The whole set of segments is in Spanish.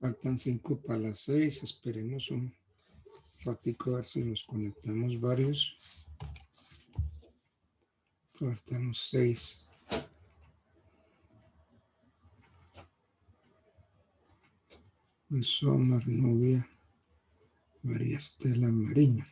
Faltan 5 para las 6. Esperemos un ratico a ver si nos conectamos varios. Faltamos 6. Luis Omar, Novia, María Estela Mariño.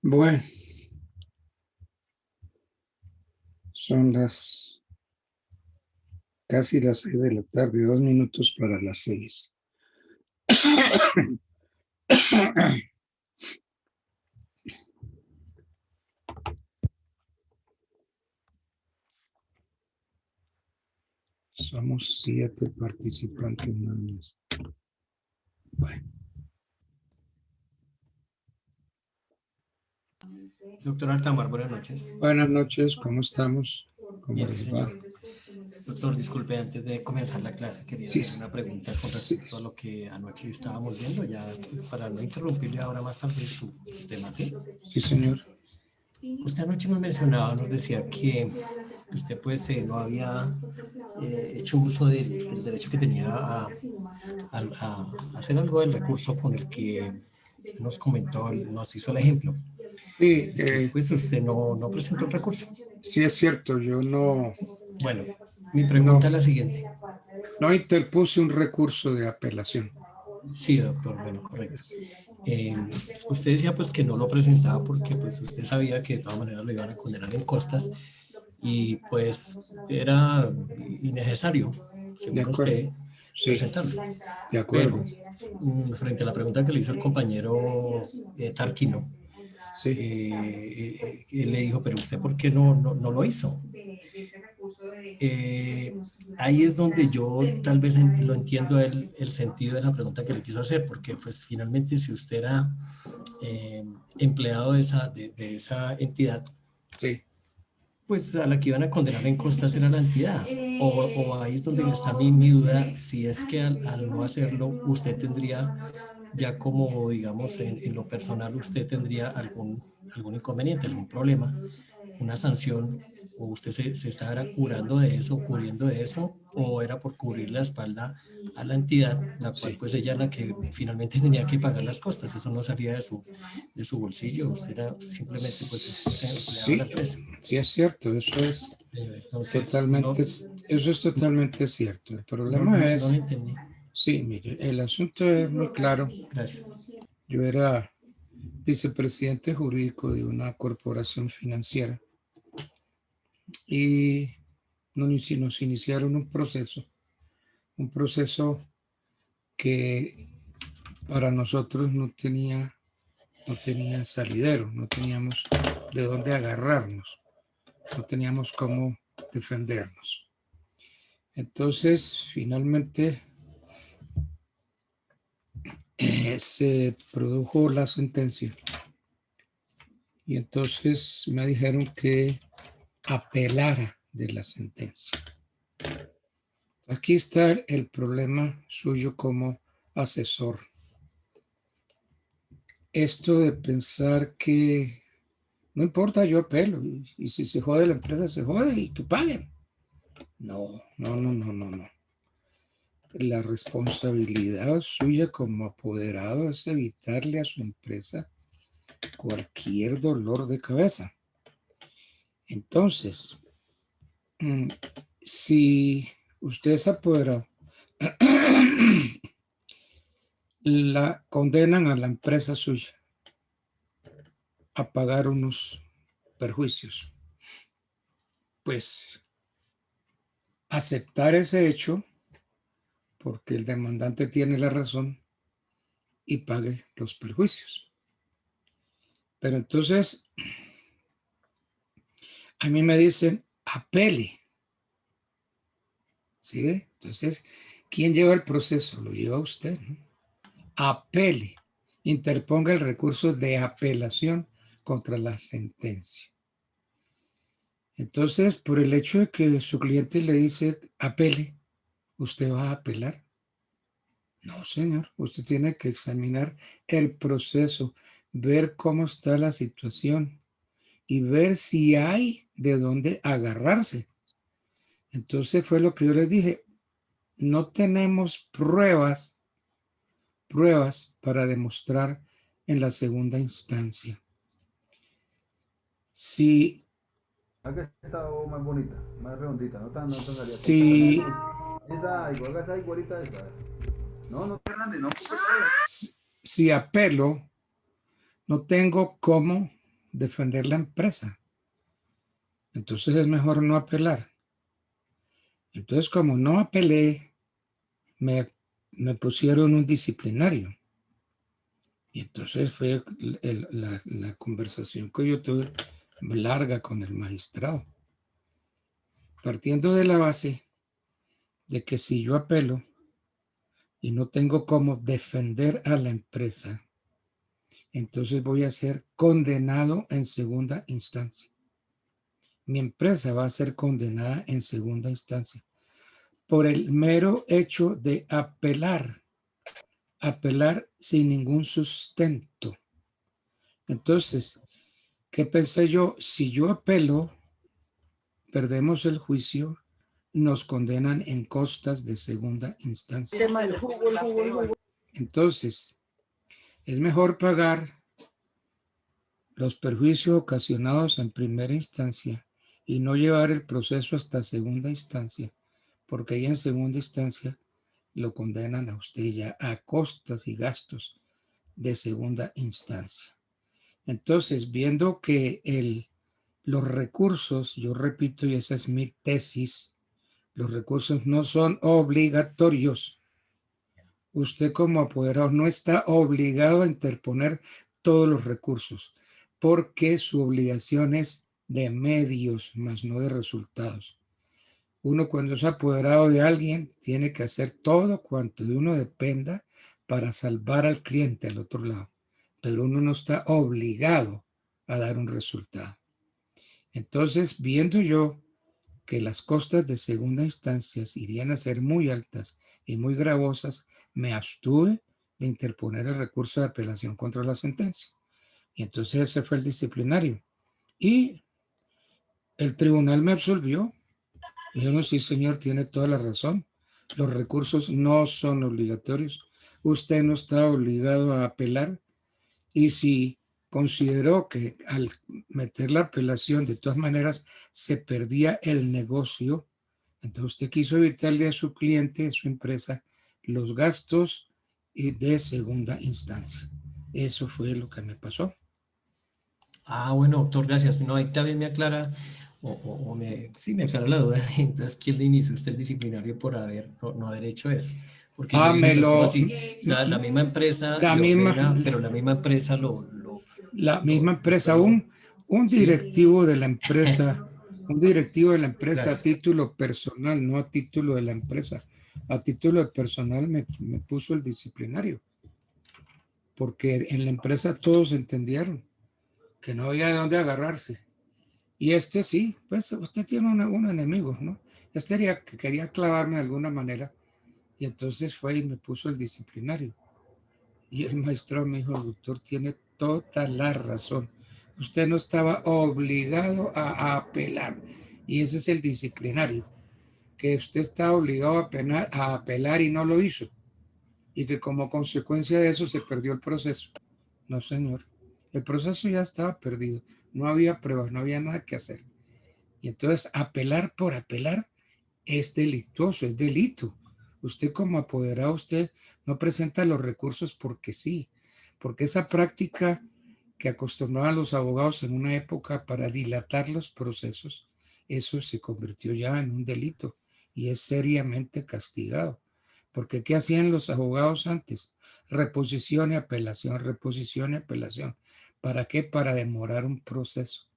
Bueno, son casi las 6 de la tarde, 2 minutos para las 6. Somos 7 participantes nada más. Bueno. Doctor Altamar, buenas noches. Buenas noches, ¿cómo estamos? ¿Cómo Bien, les va? señor. Doctor, disculpe, antes de comenzar la clase quería hacer una pregunta con respecto a lo que anoche estábamos viendo, ya pues, para no interrumpirle ahora más tarde su tema, ¿sí? Sí, señor. Usted anoche me mencionaba, nos decía que usted pues no había hecho uso del derecho que tenía a hacer algo del recurso con el que usted nos comentó, nos hizo el ejemplo. Sí, Que, pues usted no presentó el recurso. Sí, es cierto, yo no... Bueno, mi pregunta es la siguiente. No interpuse un recurso de apelación. Sí, doctor, bueno, correcto. Usted decía pues que no lo presentaba porque pues usted sabía que de todas maneras lo iban a condenar en costas y pues era innecesario, según usted, Sí, presentarlo. de acuerdo. frente a la pregunta que le hizo el compañero Tarquino, Sí, él le dijo, pero usted ¿por qué no lo hizo? Ahí es donde yo tal vez lo entiendo el sentido de la pregunta que le quiso hacer, porque pues finalmente si usted era empleado de esa entidad, sí. pues a la que iban a condenar en costas era la entidad. O ahí es donde está mi duda, si es que al no hacerlo, usted tendría ya como, digamos, en lo personal, usted tendría algún inconveniente, algún problema, una sanción, o usted se estaba curando de eso, cubriendo de eso, o era por cubrir la espalda a la entidad, la cual Sí, pues ella era la que finalmente tenía que pagar las costas, eso no salía de su bolsillo, usted era simplemente pues ese empleado de la sí, empresa. sí es cierto, Entonces, no, eso es totalmente cierto. El problema no lo es, entendí. sí, mire, el asunto es muy claro. Gracias. Yo era vicepresidente jurídico de una corporación financiera y nos iniciaron un proceso que para nosotros no tenía salidero, no teníamos de dónde agarrarnos, no teníamos cómo defendernos. Entonces, finalmente se produjo la sentencia y entonces me dijeron que apelara de la sentencia. Aquí está el problema suyo como asesor. Esto de pensar que no importa, yo apelo y si se jode la empresa, se jode y que paguen. No, no, no, no, no, no. La responsabilidad suya como apoderado es evitarle a su empresa cualquier dolor de cabeza. Entonces, si usted es apoderado, la condenan a la empresa suya a pagar unos perjuicios. Pues aceptar ese hecho, porque el demandante tiene la razón y pague los perjuicios. Pero entonces, a mí me dicen, apele. ¿Sí ve? Entonces, ¿quién lleva el proceso? Lo lleva usted, ¿no? Apele, interponga el recurso de apelación contra la sentencia. Entonces, por el hecho de que su cliente le dice apele, ¿usted va a apelar? No, señor. Usted tiene que examinar el proceso, ver cómo está la situación y ver si hay de dónde agarrarse. Entonces fue lo que yo les dije. No tenemos pruebas para demostrar en la segunda instancia. Si, Haga esta más bonita, más redondita, no tan si, esa igual, haga esa igualita a esta. No, grande, no. si apelo, no tengo cómo defender la empresa. Entonces es mejor no apelar. Entonces, como no apelé, me pusieron un disciplinario. Y entonces fue la conversación que yo tuve larga con el magistrado. Partiendo de la base de que si yo apelo y no tengo cómo defender a la empresa, entonces voy a ser condenado en segunda instancia. Mi empresa va a ser condenada en segunda instancia por el mero hecho de apelar sin ningún sustento. Entonces, ¿qué pensé yo? Si yo apelo, perdemos el juicio, nos condenan en costas de segunda instancia. Entonces, es mejor pagar los perjuicios ocasionados en primera instancia y no llevar el proceso hasta segunda instancia, porque ahí en segunda instancia lo condenan a usted ya a costas y gastos de segunda instancia. Entonces, viendo que los recursos, yo repito, y esa es mi tesis, los recursos no son obligatorios, usted como apoderado no está obligado a interponer todos los recursos, porque su obligación es de medios, más no de resultados. Uno cuando es apoderado de alguien tiene que hacer todo cuanto de uno dependa para salvar al cliente al otro lado, pero uno no está obligado a dar un resultado. Entonces, viendo yo que las costas de segunda instancia irían a ser muy altas y muy gravosas, me abstuve de interponer el recurso de apelación contra la sentencia. Y entonces ese fue el disciplinario. Y el tribunal me absolvió. Me dijeron, sí, señor, tiene toda la razón. Los recursos no son obligatorios. Usted no está obligado a apelar. Y si consideró que al meter la apelación de todas maneras se perdía el negocio, entonces usted quiso evitarle a su cliente, a su empresa, los gastos de segunda instancia. Eso fue lo que me pasó. Ah, bueno, doctor, gracias. No, ahí también me aclara, sí, me aclara la duda. Entonces, ¿quién le inició usted el disciplinario por no haber hecho eso? Porque yo dije, Me pero ¿cómo lo, así? La misma empresa la le misma, ordena, pero la misma empresa la misma empresa, después lo, un sí, directivo de la empresa, un directivo de la empresa a gracias. título personal, no a título de la empresa, a título de personal me puso el disciplinario, porque en la empresa todos entendieron que no había de dónde agarrarse. Y este sí, pues usted tiene un enemigo, ¿no? Quería clavarme de alguna manera y entonces fue y me puso el disciplinario. Y el maestro me dijo, doctor, tiene toda la razón. Usted no estaba obligado a apelar. Y ese es el disciplinario, que usted está obligado a apelar y no lo hizo. Y que como consecuencia de eso se perdió el proceso. No, señor. El proceso ya estaba perdido. No había pruebas, no había nada que hacer. Y entonces apelar por apelar es delictuoso, es delito. Usted como apoderado, usted no presenta los recursos porque sí, porque esa práctica que acostumbraban los abogados en una época para dilatar los procesos, eso se convirtió ya en un delito y es seriamente castigado. Porque ¿qué hacían los abogados antes? Reposición y apelación, reposición y apelación. ¿Para qué? Para demorar un proceso.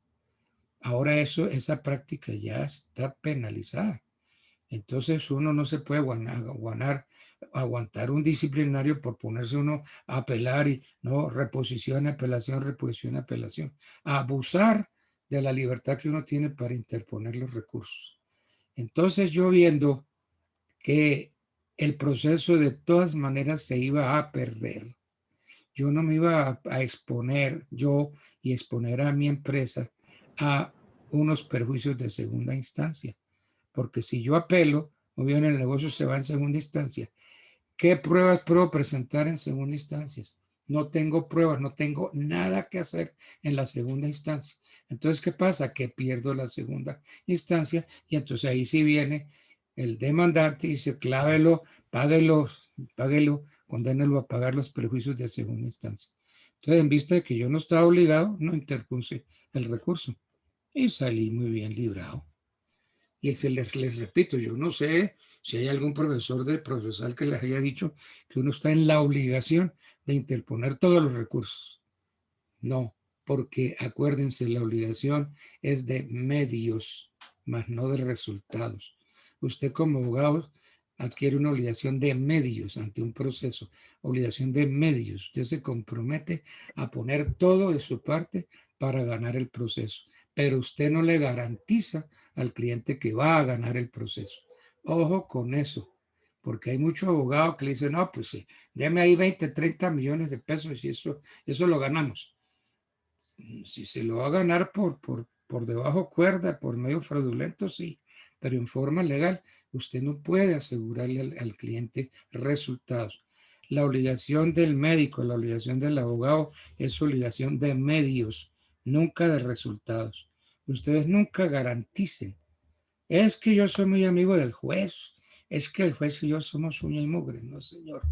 Ahora esa práctica ya está penalizada. Entonces uno no se puede aguantar un disciplinario por ponerse uno a apelar y no, reposición, apelación. Abusar de la libertad que uno tiene para interponer los recursos. Entonces yo viendo que el proceso de todas maneras se iba a perder, yo no me iba a exponer yo y exponer a mi empresa a unos perjuicios de segunda instancia. Porque si yo apelo, o bien el negocio se va en segunda instancia, ¿qué pruebas puedo presentar en segunda instancia? No tengo pruebas, no tengo nada que hacer en la segunda instancia. Entonces, ¿qué pasa? Que pierdo la segunda instancia y entonces ahí sí viene el demandante y dice, clávelo, páguelo, condénelo a pagar los perjuicios de segunda instancia. Entonces, en vista de que yo no estaba obligado, no interpuse el recurso y salí muy bien librado. Y les repito, yo no sé si hay algún profesor de procesal que les haya dicho que uno está en la obligación de interponer todos los recursos. No, porque acuérdense, la obligación es de medios, más no de resultados. Usted como abogado adquiere una obligación de medios ante un proceso, obligación de medios. Usted se compromete a poner todo de su parte para ganar el proceso, pero usted no le garantiza al cliente que va a ganar el proceso. Ojo con eso, porque hay muchos abogados que le dicen, no, pues sí, déme ahí 20, 30 millones de pesos y eso lo ganamos. Si se lo va a ganar por debajo cuerda, por medio fraudulento, sí, pero en forma legal, usted no puede asegurarle al cliente resultados. La obligación del médico, la obligación del abogado es obligación de medios, nunca de resultados. Ustedes nunca garanticen. Es que yo soy muy amigo del juez, es que el juez y yo somos uña y mugre. No, señor,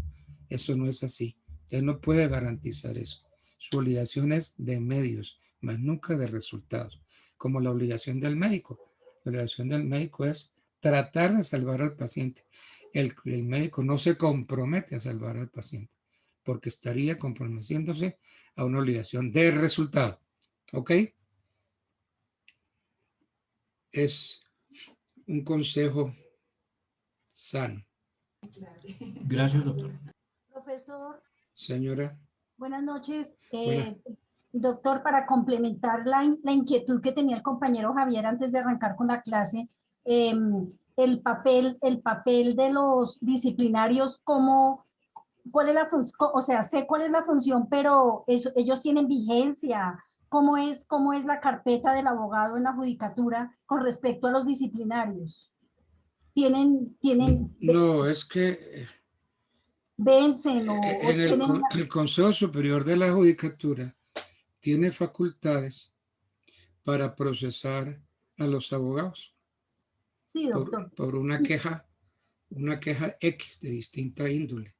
eso no es así. Usted no puede garantizar eso. Su obligación es de medios, más nunca de resultados, como la obligación del médico. La obligación del médico es tratar de salvar al paciente. el médico no se compromete a salvar al paciente, porque estaría comprometiéndose a una obligación de resultado. ¿Ok? Es un consejo sano. Gracias, doctor. Profesor, Señora, buenas noches. buena. Doctor, para complementar la inquietud que tenía el compañero Javier antes de arrancar con la clase, el papel de los disciplinarios, ¿cuál es la función? O sea, sé cuál es la función, pero ellos tienen vigencia. Cómo es la carpeta del abogado en la judicatura con respecto a los disciplinarios? ¿Tienen, No, es que vencen o tienen una... el Consejo Superior de la Judicatura tiene facultades para procesar a los abogados Sí, doctor. por una queja X de distinta índole.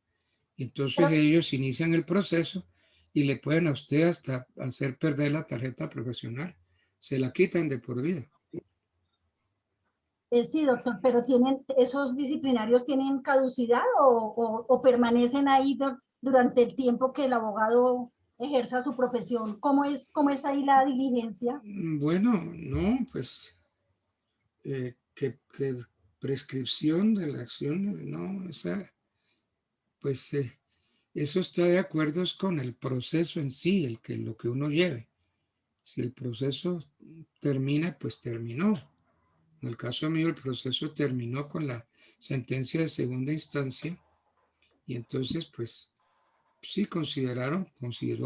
Y entonces Pero, ellos inician el proceso y le pueden a usted hasta hacer perder la tarjeta profesional. Se la quitan de por vida. sí, doctor, pero ¿esos disciplinarios tienen caducidad o permanecen ahí durante el tiempo que el abogado ejerza su profesión? Cómo es ahí la diligencia? Bueno, no, pues que prescripción de la acción, no, pues eso está de acuerdo con el proceso en sí, lo que uno lleve. Si el proceso termina, pues terminó. En el caso mío, el proceso terminó con la sentencia de segunda instancia y entonces, pues, sí consideró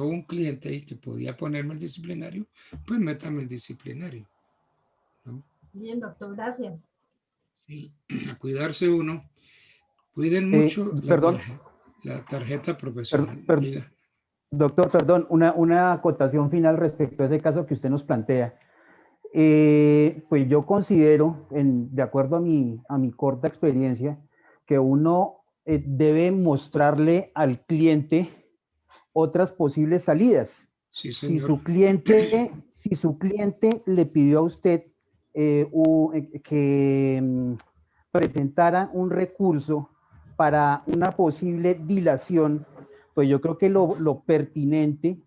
un cliente ahí que podía ponerme el disciplinario, pues métame el disciplinario, ¿no? Bien, doctor, gracias. Sí, a cuidarse uno. Cuiden mucho Perdón, la tarjeta per- profesional. per- Diga. doctor, perdón, una acotación final respecto a ese caso que usted nos plantea. Pues yo considero, de acuerdo a mi corta experiencia, que uno debe mostrarle al cliente otras posibles salidas. Sí, Si señor. si su cliente le pidió a usted que presentara un recurso para una posible dilación, pues yo creo que lo pertinente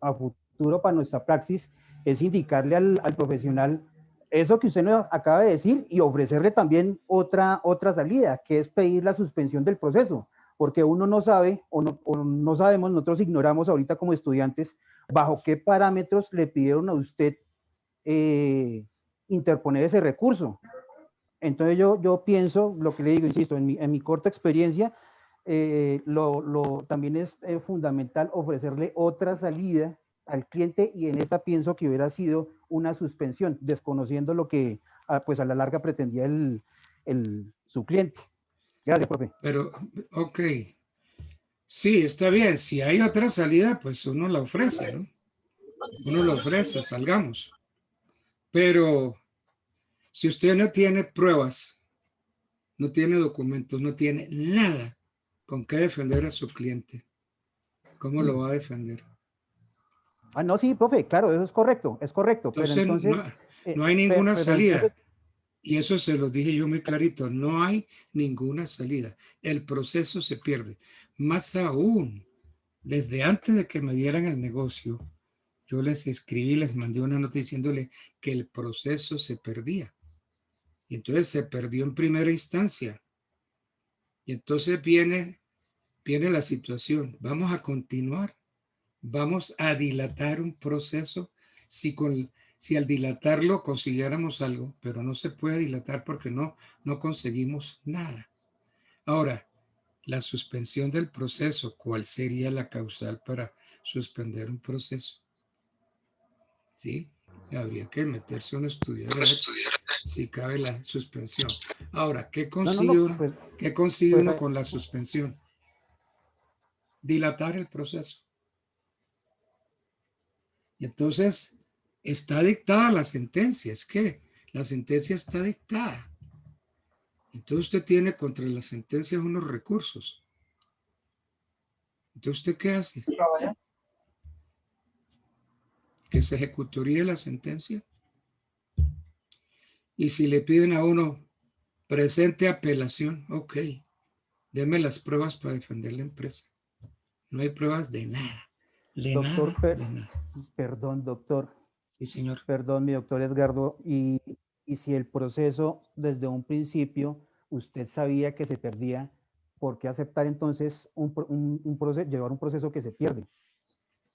a futuro para nuestra praxis es indicarle al profesional eso que usted nos acaba de decir y ofrecerle también otra salida, que es pedir la suspensión del proceso, porque uno no sabe o no sabemos, nosotros ignoramos ahorita como estudiantes bajo qué parámetros le pidieron a usted interponer ese recurso. Entonces yo pienso, lo que le digo, insisto, en mi corta experiencia, también es fundamental ofrecerle otra salida al cliente y en esta pienso que hubiera sido una suspensión, desconociendo lo que pues a la larga pretendía su cliente. Gracias, profe. Pero, ok. Sí, está bien. Si hay otra salida, pues uno la ofrece, ¿no? Uno la ofrece, salgamos. Pero si usted no tiene pruebas, no tiene documentos, no tiene nada con qué defender a su cliente, ¿cómo lo va a defender? Ah, no, sí, profe, claro, eso es correcto, pero Entonces, entonces, no hay ninguna pero entonces, salida. Y eso se lo dije yo muy clarito, no hay ninguna salida. El proceso se pierde. Más aún, desde antes de que me dieran el negocio, yo les escribí, les mandé una nota diciéndole que el proceso se perdía. Y entonces se perdió en primera instancia. Y entonces viene la situación. Vamos a continuar. Vamos a dilatar un proceso si al dilatarlo consiguiéramos algo, pero no se puede dilatar porque no conseguimos nada. Ahora, la suspensión del proceso, ¿cuál sería la causal para suspender un proceso? ¿Sí? Habría que meterse a un estudio de ver si cabe la suspensión. Ahora, no, ¿qué consigue pues uno con la suspensión? Dilatar el proceso. Y entonces está dictada la sentencia, es que la sentencia está dictada. Entonces usted tiene contra la sentencia unos recursos. Entonces usted ¿qué hace? Que se ejecutaría la sentencia. Y si le piden a uno Presente apelación, ok. Deme las pruebas para defender la empresa. No hay pruebas de nada. De Doctor, nada, de nada. perdón, doctor. Sí, señor. Perdón, mi doctor Edgardo. Y si el proceso desde un principio usted sabía que se perdía, ¿por qué aceptar entonces un proceso, llevar un proceso que se pierde?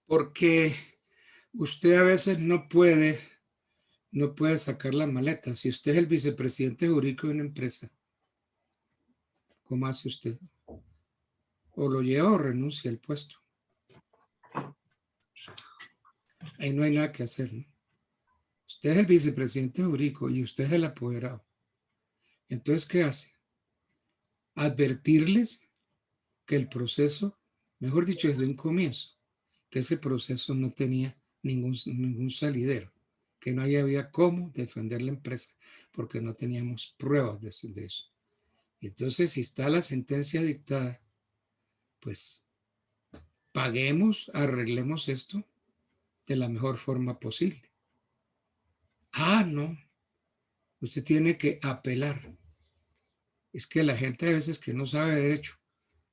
Porque usted a veces no puede sacar la maleta. Si usted es el vicepresidente jurídico de una empresa, ¿cómo hace usted? O lo lleva o renuncia al puesto. Ahí no hay nada que hacer, ¿no? Usted es el vicepresidente jurídico y usted es el apoderado. Entonces, ¿qué hace? Advertirles que el proceso, mejor dicho, desde un comienzo, que ese proceso no tenía ningún salidero, que no había cómo defender la empresa, porque no teníamos pruebas de eso. Y entonces, si está la sentencia dictada, pues paguemos, arreglemos esto de la mejor forma posible. Ah, no, usted tiene que apelar. Es que la gente a veces que no sabe derecho,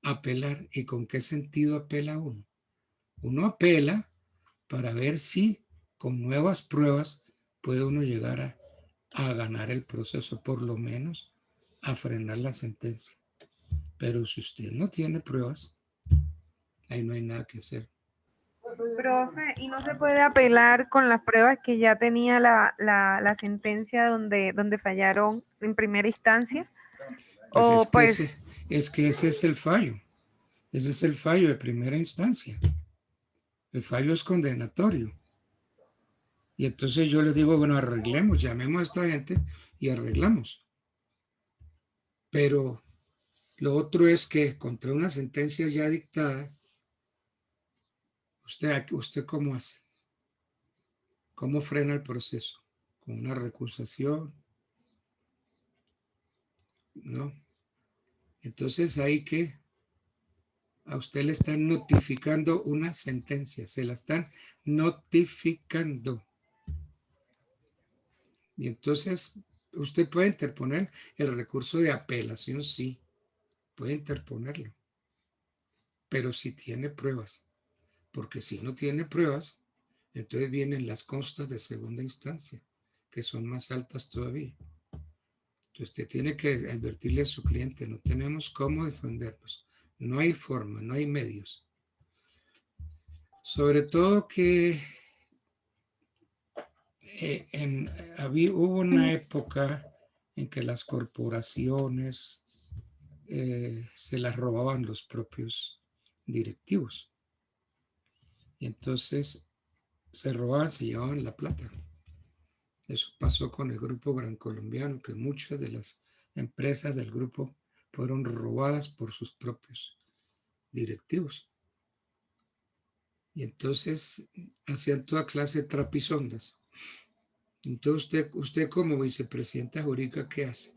apelar. ¿Y con qué sentido apela uno? Uno apela para ver si con nuevas pruebas puede uno llegar a ganar el proceso, por lo menos a frenar la sentencia. Pero si usted no tiene pruebas, ahí no hay nada que hacer. Profe, ¿y no se puede apelar con las pruebas que ya tenía la sentencia donde fallaron en primera instancia? Pues O pues, es que ese es el fallo. Ese es el fallo de primera instancia. El fallo es condenatorio. Y entonces yo les digo, bueno, arreglemos, llamemos a esta gente y arreglamos. Pero lo otro es que contra una sentencia ya dictada, ¿usted cómo hace? ¿Cómo frena el proceso? ¿Con una recusación? ¿No? Entonces hay que, a usted le están notificando una sentencia, se la están notificando. Y entonces usted puede interponer el recurso de apelación, sí, puede interponerlo, pero si tiene pruebas, porque si no tiene pruebas, entonces vienen las constas de segunda instancia, que son más altas todavía. Entonces usted tiene que advertirle a su cliente, no tenemos cómo defendernos, no hay forma, no hay medios. Sobre todo que hubo una época en que las corporaciones se las robaban los propios directivos. Y entonces se robaban, se llevaban la plata. Eso pasó con el Grupo Gran Colombiano, que muchas de las empresas del grupo fueron robadas por sus propios directivos. Y entonces hacían toda clase de trapisondas. Entonces usted como vicepresidenta jurídica, ¿qué hace?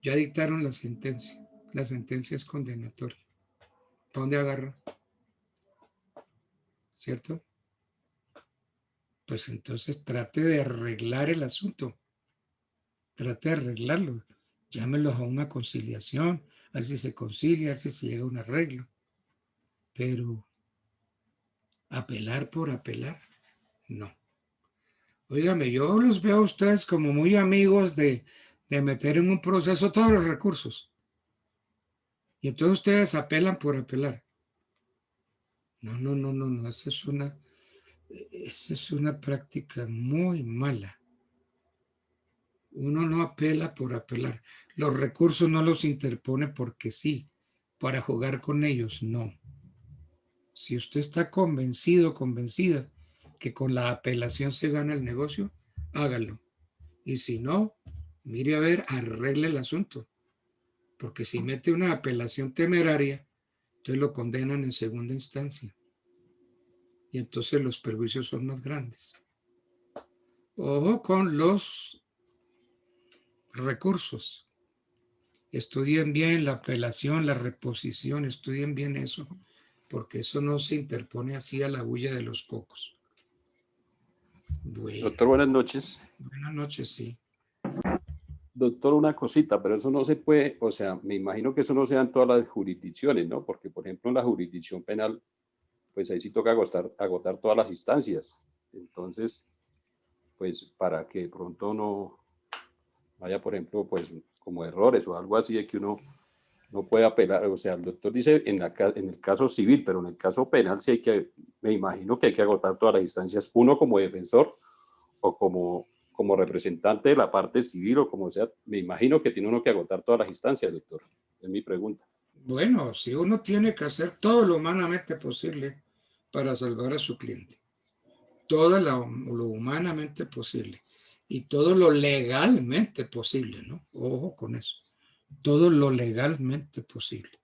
Ya dictaron la sentencia. La sentencia es condenatoria. ¿Para dónde agarra? ¿Cierto? Pues entonces trate de arreglar el asunto. Trate de arreglarlo. Llámelos a una conciliación, a ver si se concilia, a ver si se llega a un arreglo. Pero apelar por apelar, no. Óigame, yo los veo a ustedes como muy amigos de meter en un proceso todos los recursos. Y entonces ustedes apelan por apelar. No. Esa es una práctica muy mala. Uno no apela por apelar. Los recursos no los interpone porque sí, para jugar con ellos, no. Si usted está convencido, convencida que con la apelación se gana el negocio, hágalo. Y si no, mire a ver, arregle el asunto. Porque si mete una apelación temeraria, entonces lo condenan en segunda instancia. Y entonces los perjuicios son más grandes. Ojo con los recursos. Estudien bien la apelación, la reposición, estudien bien eso, porque eso no se interpone así a la bulla de los cocos. Bueno, Doctor, buenas noches. buenas noches, sí. Doctor, una cosita, pero eso no se puede, o sea, me imagino que eso no se da en todas las jurisdicciones, ¿no? Porque, por ejemplo, en la jurisdicción penal, pues ahí sí toca agotar todas las instancias. Entonces, pues para que de pronto no haya, por ejemplo, pues como errores o algo así de que uno no puede apelar. O sea, el doctor dice en el caso civil, pero en el caso penal sí hay que, me imagino que hay que agotar todas las instancias, uno como defensor o como representante de la parte civil o como sea, me imagino que tiene uno que agotar todas las instancias, doctor. Es mi pregunta. Bueno, si uno tiene que hacer todo lo humanamente posible para salvar a su cliente, todo lo humanamente posible y todo lo legalmente posible, ¿no? Ojo con eso, todo lo legalmente posible.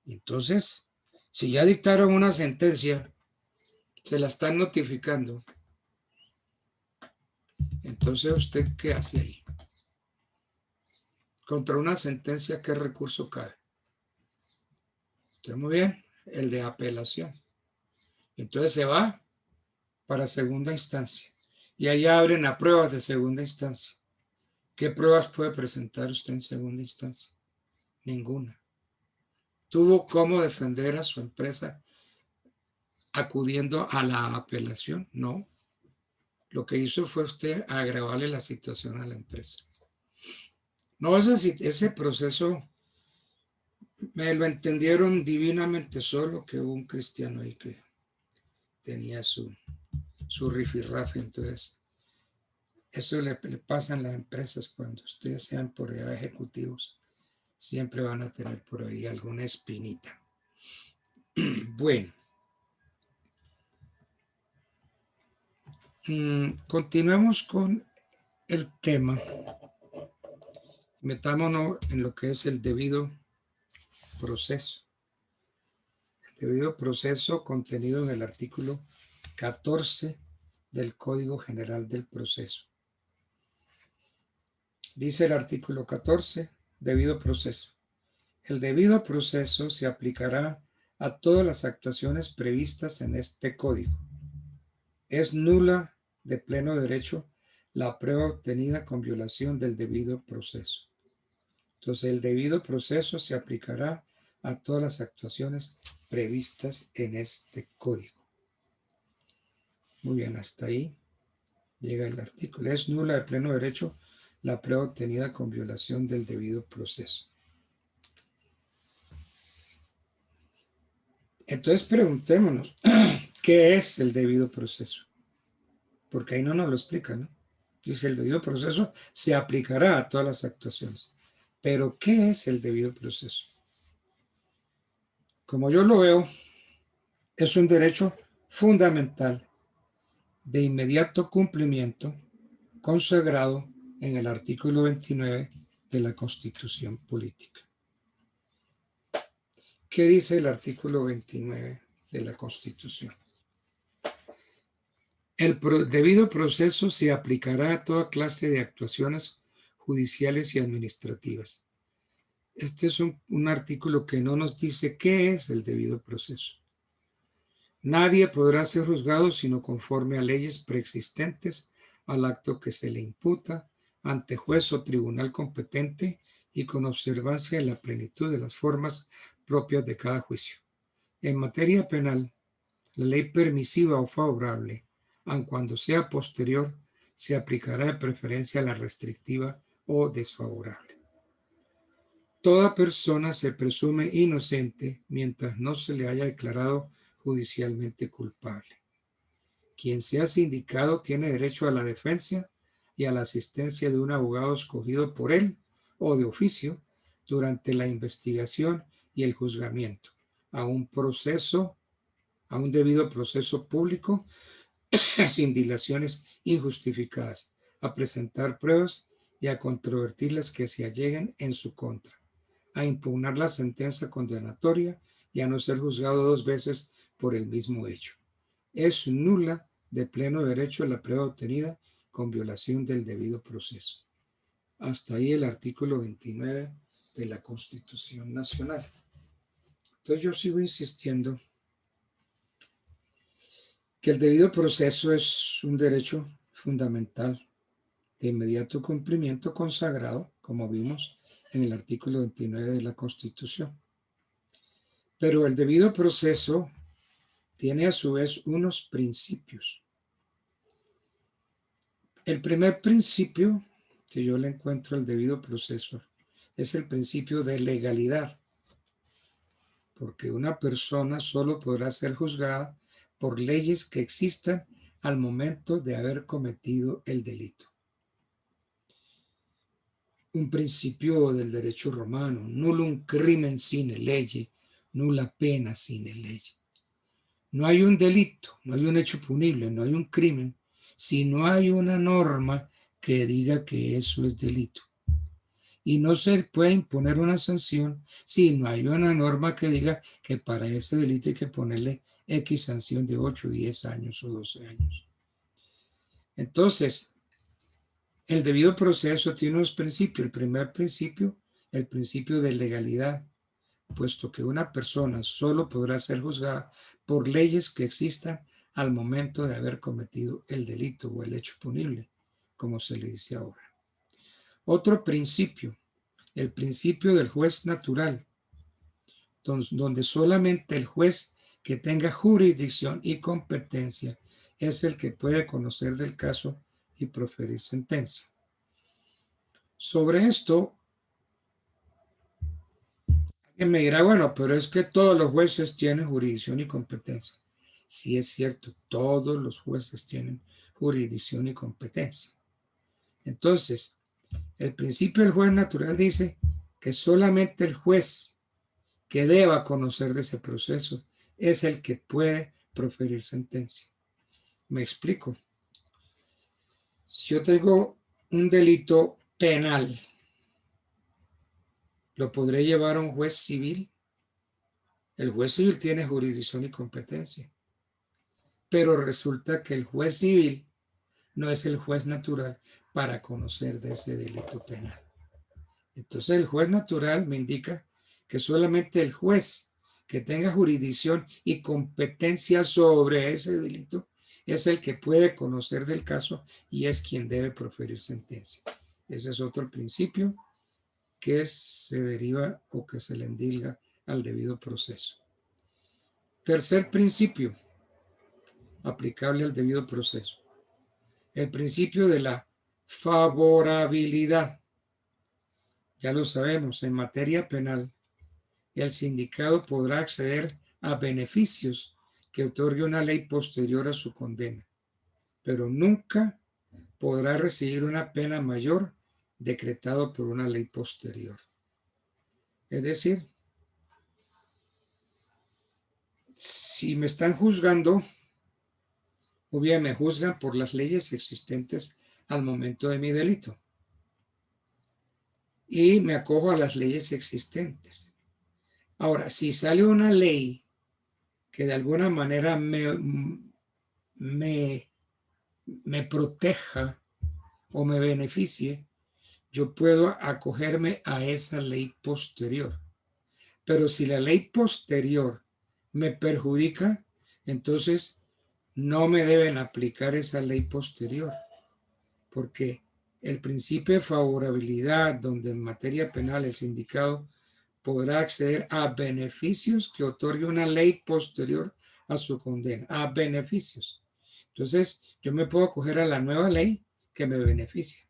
Entonces, si ya dictaron una sentencia, se la están notificando, entonces ¿usted qué hace ahí? Contra una sentencia, ¿qué recurso cae? ¿Está muy bien? El de apelación. Entonces se va para segunda instancia y ahí abren a pruebas de segunda instancia. ¿Qué pruebas puede presentar usted en segunda instancia? Ninguna. ¿Tuvo cómo defender a su empresa acudiendo a la apelación? No. Lo que hizo fue usted agravarle la situación a la empresa. No, ese proceso me lo entendieron divinamente, solo que hubo un cristiano ahí que tenía su rifirrafe. Entonces, eso le pasa a las empresas cuando ustedes sean por allá ejecutivos. Siempre van a tener por ahí alguna espinita. Bueno. Continuemos con el tema. Metámonos en lo que es el debido proceso. El debido proceso contenido en el artículo 14 del Código General del Proceso. Dice el artículo 14, debido proceso. El debido proceso se aplicará a todas las actuaciones previstas en este código. Es nula de pleno derecho la prueba obtenida con violación del debido proceso. Entonces, el debido proceso se aplicará a todas las actuaciones previstas en este código. Muy bien, hasta ahí llega el artículo. Es nula de pleno derecho la prueba obtenida con violación del debido proceso. Entonces, preguntémonos, ¿qué es el debido proceso? Porque ahí no nos lo explica, ¿no? Dice, el debido proceso se aplicará a todas las actuaciones. Pero, ¿qué es el debido proceso? Como yo lo veo, es un derecho fundamental de inmediato cumplimiento consagrado en el artículo 29 de la Constitución Política. ¿Qué dice el artículo 29 de la Constitución? El debido proceso se aplicará a toda clase de actuaciones judiciales y administrativas. Este es un artículo que no nos dice qué es el debido proceso. Nadie podrá ser juzgado sino conforme a leyes preexistentes al acto que se le imputa ante juez o tribunal competente y con observancia de la plenitud de las formas propias de cada juicio. En materia penal, la ley permisiva o favorable, aun cuando sea posterior, se aplicará de preferencia a la restrictiva o desfavorable. Toda persona se presume inocente mientras no se le haya declarado judicialmente culpable. Quien sea sindicado tiene derecho a la defensa y a la asistencia de un abogado escogido por él o de oficio durante la investigación y el juzgamiento, a un debido proceso público sin dilaciones injustificadas, a presentar pruebas y a controvertir las que se alleguen en su contra, a impugnar la sentencia condenatoria y a no ser juzgado dos veces por el mismo hecho. Es nula de pleno derecho la prueba obtenida con violación del debido proceso. Hasta ahí el artículo 29 de la Constitución Nacional. Entonces yo sigo insistiendo que el debido proceso es un derecho fundamental de inmediato cumplimiento consagrado como vimos en el artículo 29 de la Constitución. Pero el debido proceso tiene a su vez unos principios. El primer principio que yo le encuentro al debido proceso es el principio de legalidad, porque una persona solo podrá ser juzgada por leyes que existan al momento de haber cometido el delito. Un principio del derecho romano: nullum crimen sine lege, nulla pena sine lege. No hay un delito, no hay un hecho punible, no hay un crimen, si no hay una norma que diga que eso es delito. Y no se puede imponer una sanción si no hay una norma que diga que para ese delito hay que ponerle X sanción de 8, 10 años o 12 años. Entonces, el debido proceso tiene unos principios. El primer principio, el principio de legalidad, puesto que una persona solo podrá ser juzgada por leyes que existan al momento de haber cometido el delito o el hecho punible, como se le dice ahora. Otro principio, el principio del juez natural, donde solamente el juez que tenga jurisdicción y competencia es el que puede conocer del caso y proferir sentencia. Sobre esto, alguien me dirá, bueno, pero es que todos los jueces tienen jurisdicción y competencia. Sí, es cierto, todos los jueces tienen jurisdicción y competencia. Entonces, el principio del juez natural dice que solamente el juez que deba conocer de ese proceso es el que puede proferir sentencia. Me explico. Si yo tengo un delito penal, ¿lo podré llevar a un juez civil? El juez civil tiene jurisdicción y competencia. Pero resulta que el juez civil no es el juez natural para conocer de ese delito penal. Entonces el juez natural me indica que solamente el juez que tenga jurisdicción y competencia sobre ese delito es el que puede conocer del caso y es quien debe proferir sentencia. Ese es otro principio que se deriva o que se le endilga al debido proceso. Tercer principio aplicable al debido proceso: el principio de la favorabilidad. Ya lo sabemos, en materia penal, el sindicado podrá acceder a beneficios que otorgue una ley posterior a su condena, pero nunca podrá recibir una pena mayor decretado por una ley posterior. Es decir, si me están juzgando, o bien me juzgan por las leyes existentes al momento de mi delito, y me acojo a las leyes existentes. Ahora, si sale una ley que de alguna manera me proteja o me beneficie, yo puedo acogerme a esa ley posterior. Pero si la ley posterior me perjudica, entonces no me deben aplicar esa ley posterior, porque el principio de favorabilidad, donde en materia penal el sindicado podrá acceder a beneficios que otorgue una ley posterior a su condena, a beneficios. Entonces, yo me puedo acoger a la nueva ley que me beneficia,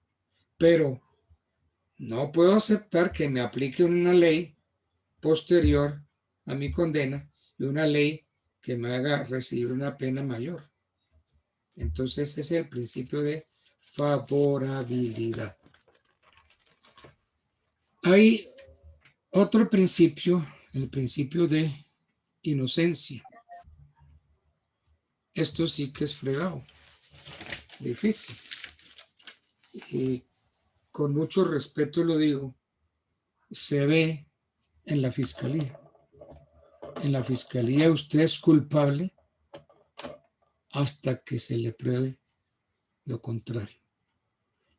pero no puedo aceptar que me aplique una ley posterior a mi condena y una ley que me haga recibir una pena mayor. Entonces, ese es el principio de favorabilidad. Hay otro principio, el principio de inocencia. Esto sí que es fregado, difícil. Y con mucho respeto lo digo, se ve en la fiscalía. En la fiscalía usted es culpable hasta que se le pruebe lo contrario.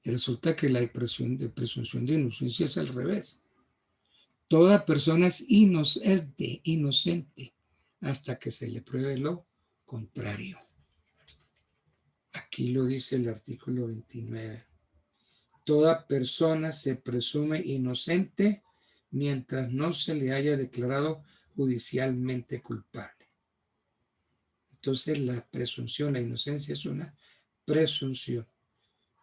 Y resulta que la presunción de inocencia es al revés. Toda persona es inocente hasta que se le pruebe lo contrario. Aquí lo dice el artículo 29 Toda persona se presume inocente mientras no se le haya declarado judicialmente culpable. Entonces la presunción, la inocencia es una presunción.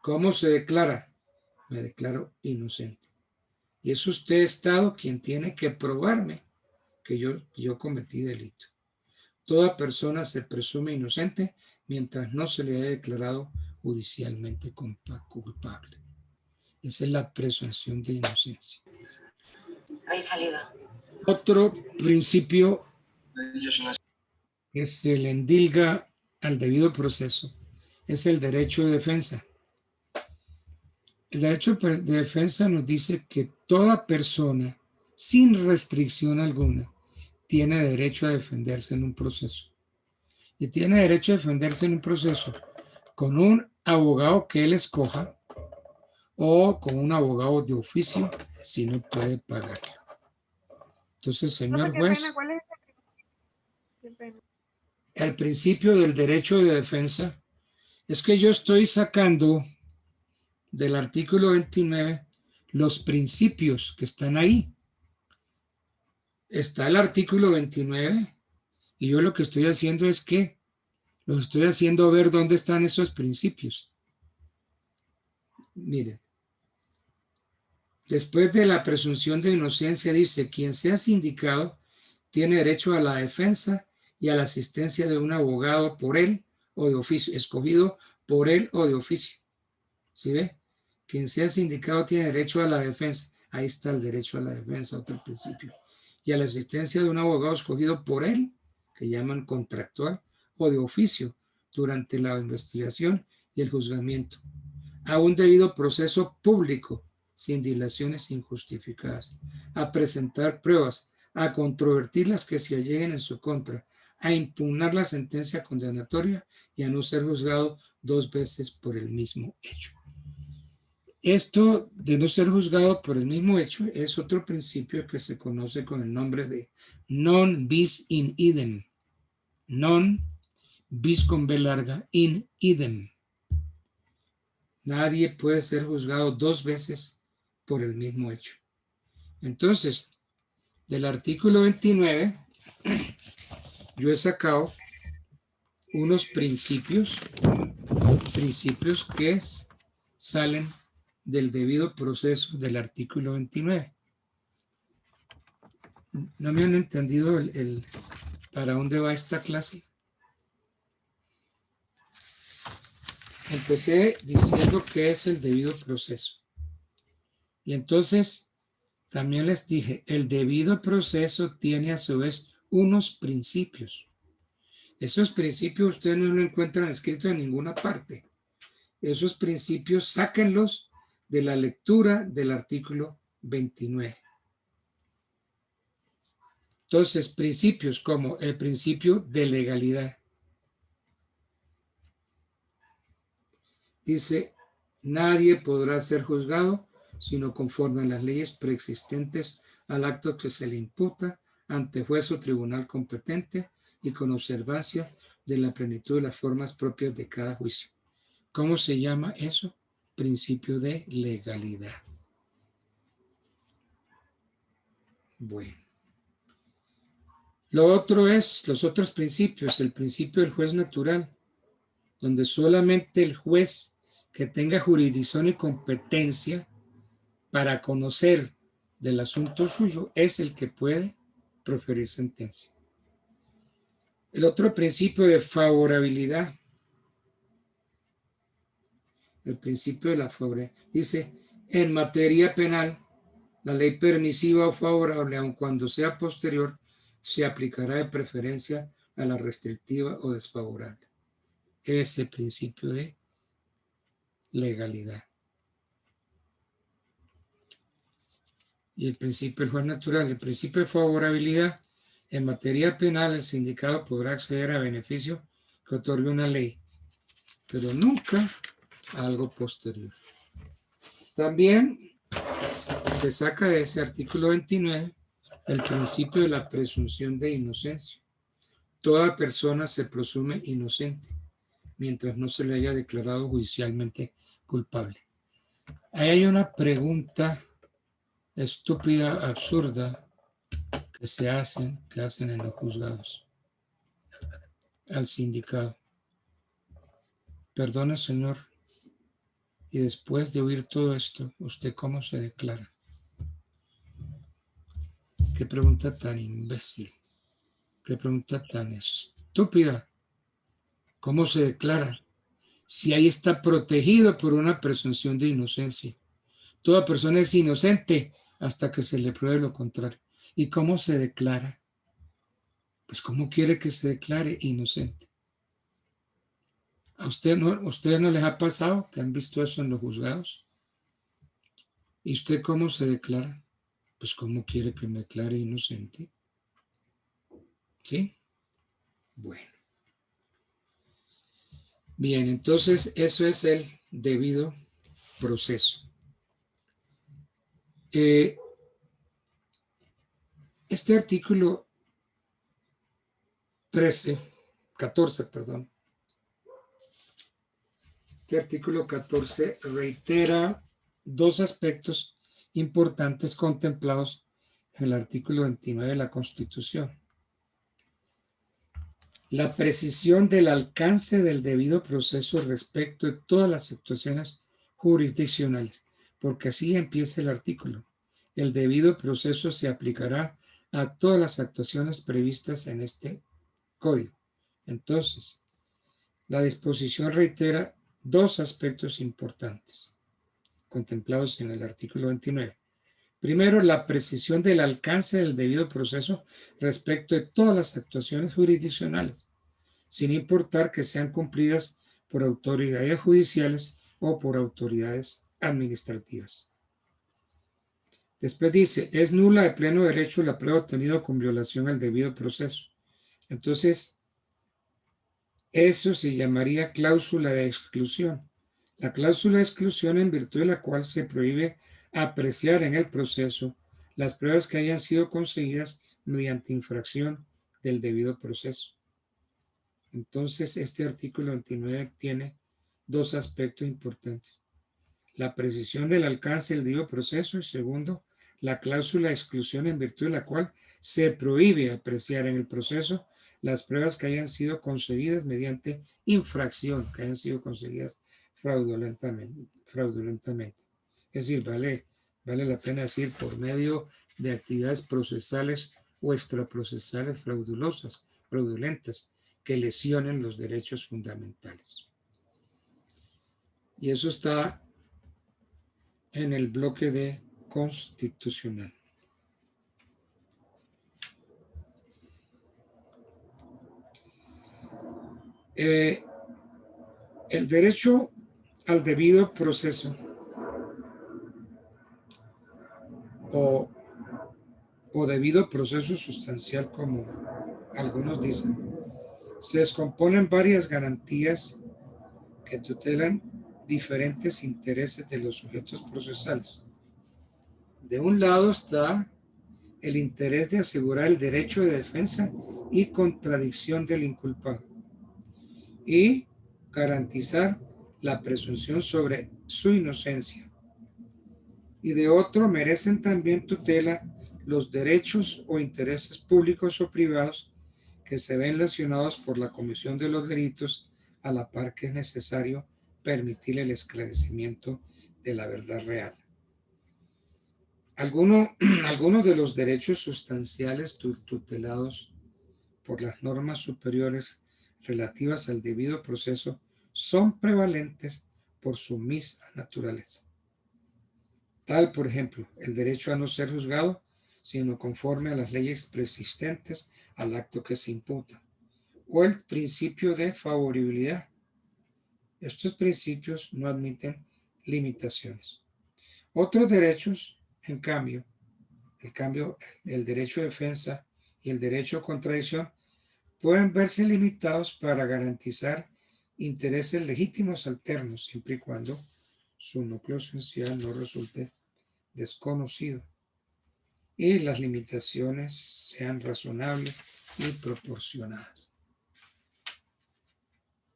¿Cómo se declara? Me declaro inocente. Y es usted, Estado, quien tiene que probarme que yo cometí delito. Toda persona se presume inocente mientras no se le haya declarado judicialmente culpable. Esa es la presunción de inocencia. Habéis salido. Otro principio que se le endilga al debido proceso es el derecho de defensa. El derecho de defensa nos dice que toda persona, sin restricción alguna, tiene derecho a defenderse en un proceso. Y tiene derecho a defenderse en un proceso con un abogado que él escoja o con un abogado de oficio si no puede pagarlo. Entonces, señor juez, ¿Cuál es ese principio? el principio del derecho de defensa es que yo estoy sacando del artículo 29 los principios que están ahí. Está el artículo 29 y yo lo que estoy haciendo es que los estoy haciendo ver dónde están esos principios. Miren, después de la presunción de inocencia dice, quien sea sindicado tiene derecho a la defensa y a la asistencia de un abogado por él o de oficio, escogido por él o de oficio. ¿Sí ve? Quien sea sindicado tiene derecho a la defensa. Ahí está el derecho a la defensa, otro principio. Y a la asistencia de un abogado escogido por él, que llaman contractual, o de oficio, durante la investigación y el juzgamiento. A un debido proceso público, sin dilaciones injustificadas. A presentar pruebas, a controvertir las que se alleguen en su contra, a impugnar la sentencia condenatoria y a no ser juzgado 2 veces por el mismo hecho. Esto de no ser juzgado por el mismo hecho es otro principio que se conoce con el nombre de non bis in idem. Non bis con B larga, in idem. Nadie puede ser juzgado 2 veces por el mismo hecho. Entonces, del artículo 29, yo he sacado unos principios que salen del debido proceso del artículo 29. ¿No me han entendido para dónde va esta clase? Empecé diciendo que es el debido proceso. Y entonces también les dije, el debido proceso tiene a su vez unos principios. Esos principios ustedes no lo encuentran escritos en ninguna parte. Esos principios sáquenlos de la lectura del artículo 29. Entonces, principios como el principio de legalidad. Dice, nadie podrá ser juzgado sino conforme a las leyes preexistentes al acto que se le imputa ante juez o tribunal competente y con observancia de la plenitud de las formas propias de cada juicio. ¿Cómo se llama eso? Principio de legalidad. Bueno. Lo otro es, los otros principios, el principio del juez natural, donde solamente el juez que tenga jurisdicción y competencia para conocer del asunto suyo es el que puede proferir sentencia. El otro principio de favorabilidad, el principio de la favorabilidad, dice, en materia penal, la ley permisiva o favorable, aun cuando sea posterior, se aplicará de preferencia a la restrictiva o desfavorable. Ese principio de legalidad. Y el principio del juez natural, el principio de favorabilidad, en materia penal el sindicado podrá acceder a beneficio que otorgue una ley, pero nunca a algo posterior. También se saca de ese artículo 29 el principio de la presunción de inocencia. Toda persona se presume inocente mientras no se le haya declarado judicialmente culpable. Ahí hay una pregunta estúpida, absurda, que hacen en los juzgados al sindicado. Perdone, señor, y después de oír todo esto, ¿usted cómo se declara? Qué pregunta tan imbécil, qué pregunta tan estúpida. ¿Cómo se declara? Si ahí está protegido por una presunción de inocencia. Toda persona es inocente hasta que se le pruebe lo contrario. ¿Y cómo se declara? Pues ¿cómo quiere que se declare inocente? ¿A ustedes no les ha pasado que han visto eso en los juzgados? ¿Y usted cómo se declara? Pues ¿cómo quiere que me declare inocente? ¿Sí? Bueno. Bien, entonces eso es el debido proceso. Este artículo 14, perdón. Este artículo 14 reitera dos aspectos importantes contemplados en el artículo 29 de la Constitución. La precisión del alcance del debido proceso respecto de todas las actuaciones jurisdiccionales, porque así empieza el artículo. El debido proceso se aplicará a todas las actuaciones previstas en este código. Entonces, la disposición reitera dos aspectos importantes contemplados en el artículo 29. Primero, la precisión del alcance del debido proceso respecto de todas las actuaciones jurisdiccionales, sin importar que sean cumplidas por autoridades judiciales o por autoridades administrativas. Después dice, es nula de pleno derecho la prueba obtenida con violación al debido proceso. Entonces, eso se llamaría cláusula de exclusión. La cláusula de exclusión en virtud de la cual se prohíbe apreciar en el proceso las pruebas que hayan sido conseguidas mediante infracción del debido proceso. Entonces, este artículo 29 tiene dos aspectos importantes. La precisión del alcance del debido proceso y segundo, la cláusula de exclusión en virtud de la cual se prohíbe apreciar en el proceso las pruebas que hayan sido conseguidas mediante infracción, que hayan sido conseguidas fraudulentamente. Es decir, vale la pena decir por medio de actividades procesales o extraprocesales fraudulentas, que lesionen los derechos fundamentales. Y eso está en el bloque de constitucional. El derecho al debido proceso o debido proceso sustancial, como algunos dicen, se descompone en varias garantías que tutelan diferentes intereses de los sujetos procesales. De un lado está el interés de asegurar el derecho de defensa y contradicción del inculpado y garantizar la presunción sobre su inocencia. Y de otro, merecen también tutela los derechos o intereses públicos o privados que se ven lesionados por la comisión de los delitos, a la par que es necesario permitir el esclarecimiento de la verdad real. Algunos de los derechos sustanciales tutelados por las normas superiores relativas al debido proceso son prevalentes por su misma naturaleza. Tal, por ejemplo, el derecho a no ser juzgado, sino conforme a las leyes preexistentes al acto que se imputa, o el principio de favorabilidad. Estos principios no admiten limitaciones. Otros derechos, en cambio, el derecho de defensa y el derecho de contradicción, pueden verse limitados para garantizar intereses legítimos alternos, siempre y cuando su núcleo esencial no resulte desconocido y las limitaciones sean razonables y proporcionadas.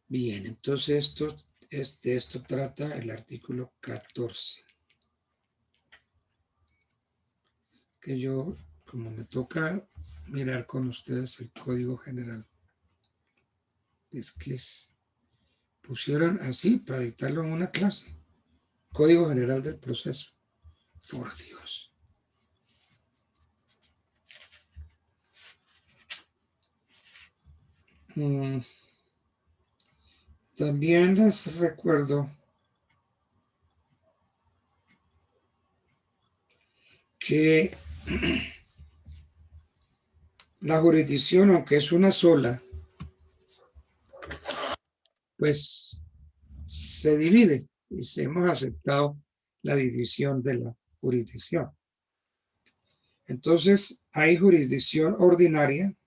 Bien, entonces De esto trata el artículo 14. Que yo, como me toca mirar con ustedes el Código General, es que pusieron así para dictarlo en una clase. Código General del Proceso. Por Dios. También les recuerdo que la jurisdicción, aunque es una sola, pues se divide y hemos aceptado la división de la jurisdicción. Entonces, hay jurisdicción ordinaria,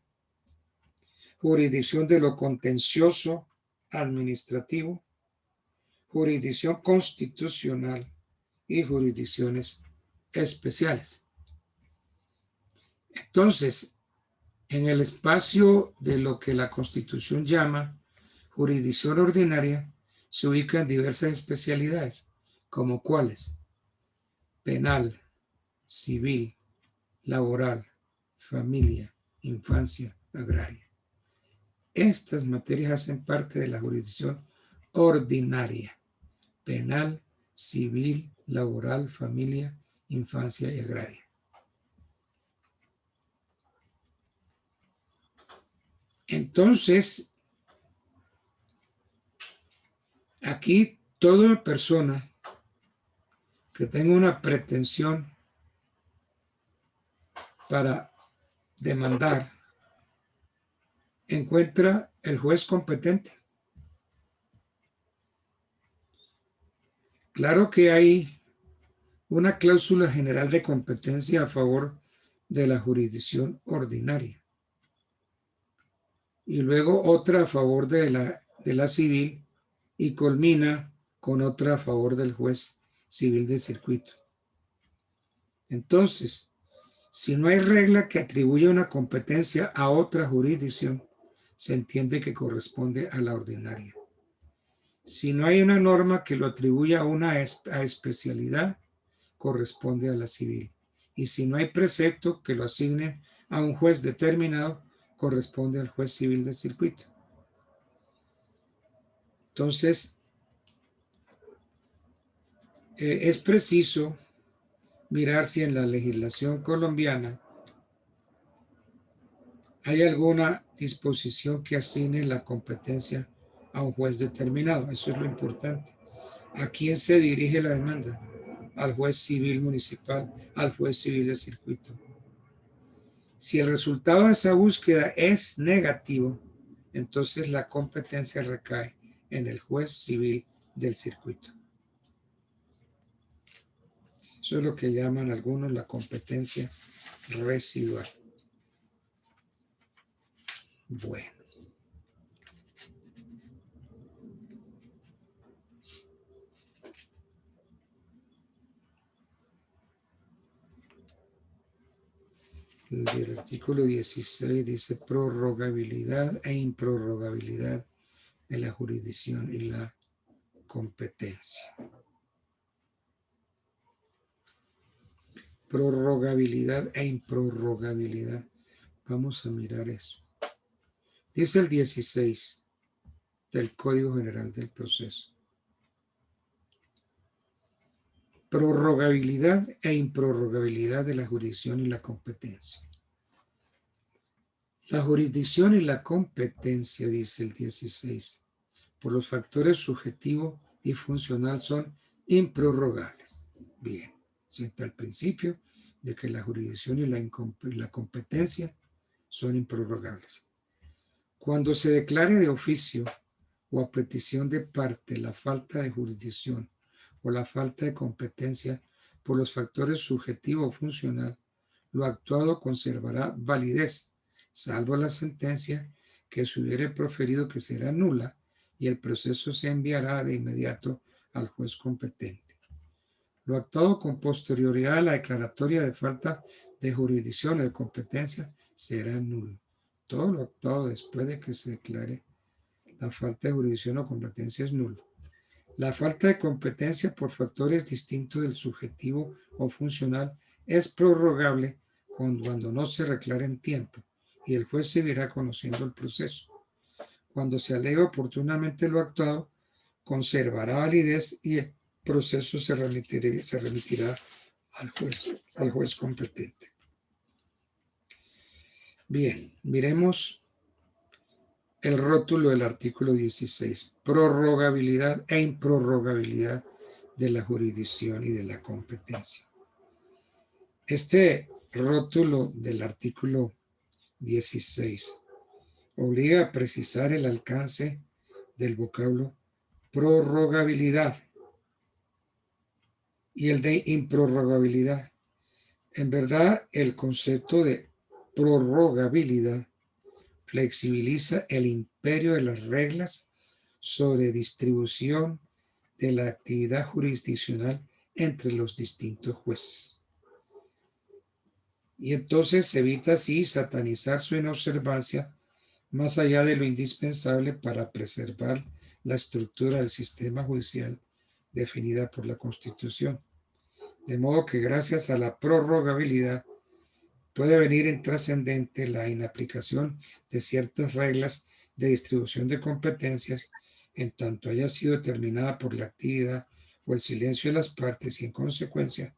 jurisdicción de lo contencioso administrativo, jurisdicción constitucional y jurisdicciones especiales. Entonces, en el espacio de lo que la Constitución llama jurisdicción ordinaria, se ubican diversas especialidades, como cuáles: penal, civil, laboral, familia, infancia, agraria. Estas materias hacen parte de la jurisdicción ordinaria: penal, civil, laboral, familia, infancia y agraria. Entonces, aquí toda persona que tenga una pretensión para demandar encuentra el juez competente. Claro que hay una cláusula general de competencia a favor de la jurisdicción ordinaria y luego otra a favor de la civil y culmina con otra a favor del juez civil de circuito. Entonces, si no hay regla que atribuya una competencia a otra jurisdicción, se entiende que corresponde a la ordinaria. Si no hay una norma que lo atribuya a especialidad, corresponde a la civil. Y si no hay precepto que lo asigne a un juez determinado, corresponde al juez civil de circuito. Entonces, es preciso mirar si en la legislación colombiana hay alguna disposición que asigne la competencia a un juez determinado. Eso es lo importante. ¿A quién se dirige la demanda? Al juez civil municipal, al juez civil de circuito. Si el resultado de esa búsqueda es negativo, entonces la competencia recae en el juez civil del circuito. Eso es lo que llaman algunos la competencia residual. Bueno. El artículo 16 dice prorrogabilidad e improrrogabilidad de la jurisdicción y la competencia. Prorrogabilidad e improrrogabilidad. Vamos a mirar eso. Dice el 16 del Código General del Proceso. Prorrogabilidad e improrrogabilidad de la jurisdicción y la competencia. La jurisdicción y la competencia, dice el 16, por los factores subjetivo y funcional son improrrogables. Bien, sienta el principio de que la jurisdicción y la competencia son improrrogables. Cuando se declare de oficio o a petición de parte la falta de jurisdicción o la falta de competencia por los factores subjetivo o funcional, lo actuado conservará validez, salvo la sentencia que se hubiere proferido que será nula y el proceso se enviará de inmediato al juez competente. Lo actuado con posterioridad a la declaratoria de falta de jurisdicción o de competencia será nulo. Todo lo actuado después de que se declare la falta de jurisdicción o competencia es nulo. La falta de competencia por factores distintos del subjetivo o funcional es prorrogable cuando no se reclara en tiempo y el juez seguirá conociendo el proceso. Cuando se alegue oportunamente lo actuado, conservará validez y el proceso se remitirá al juez competente. Bien, miremos el rótulo del artículo 16, prorrogabilidad e improrrogabilidad de la jurisdicción y de la competencia. Este rótulo del artículo 16 obliga a precisar el alcance del vocablo prorrogabilidad y el de improrrogabilidad. En verdad, el concepto de prorrogabilidad flexibiliza el imperio de las reglas sobre distribución de la actividad jurisdiccional entre los distintos jueces. Y entonces se evita así satanizar su inobservancia más allá de lo indispensable para preservar la estructura del sistema judicial definida por la Constitución. De modo que gracias a la prorrogabilidad puede venir en trascendente la inaplicación de ciertas reglas de distribución de competencias en tanto haya sido determinada por la actividad o el silencio de las partes y en consecuencia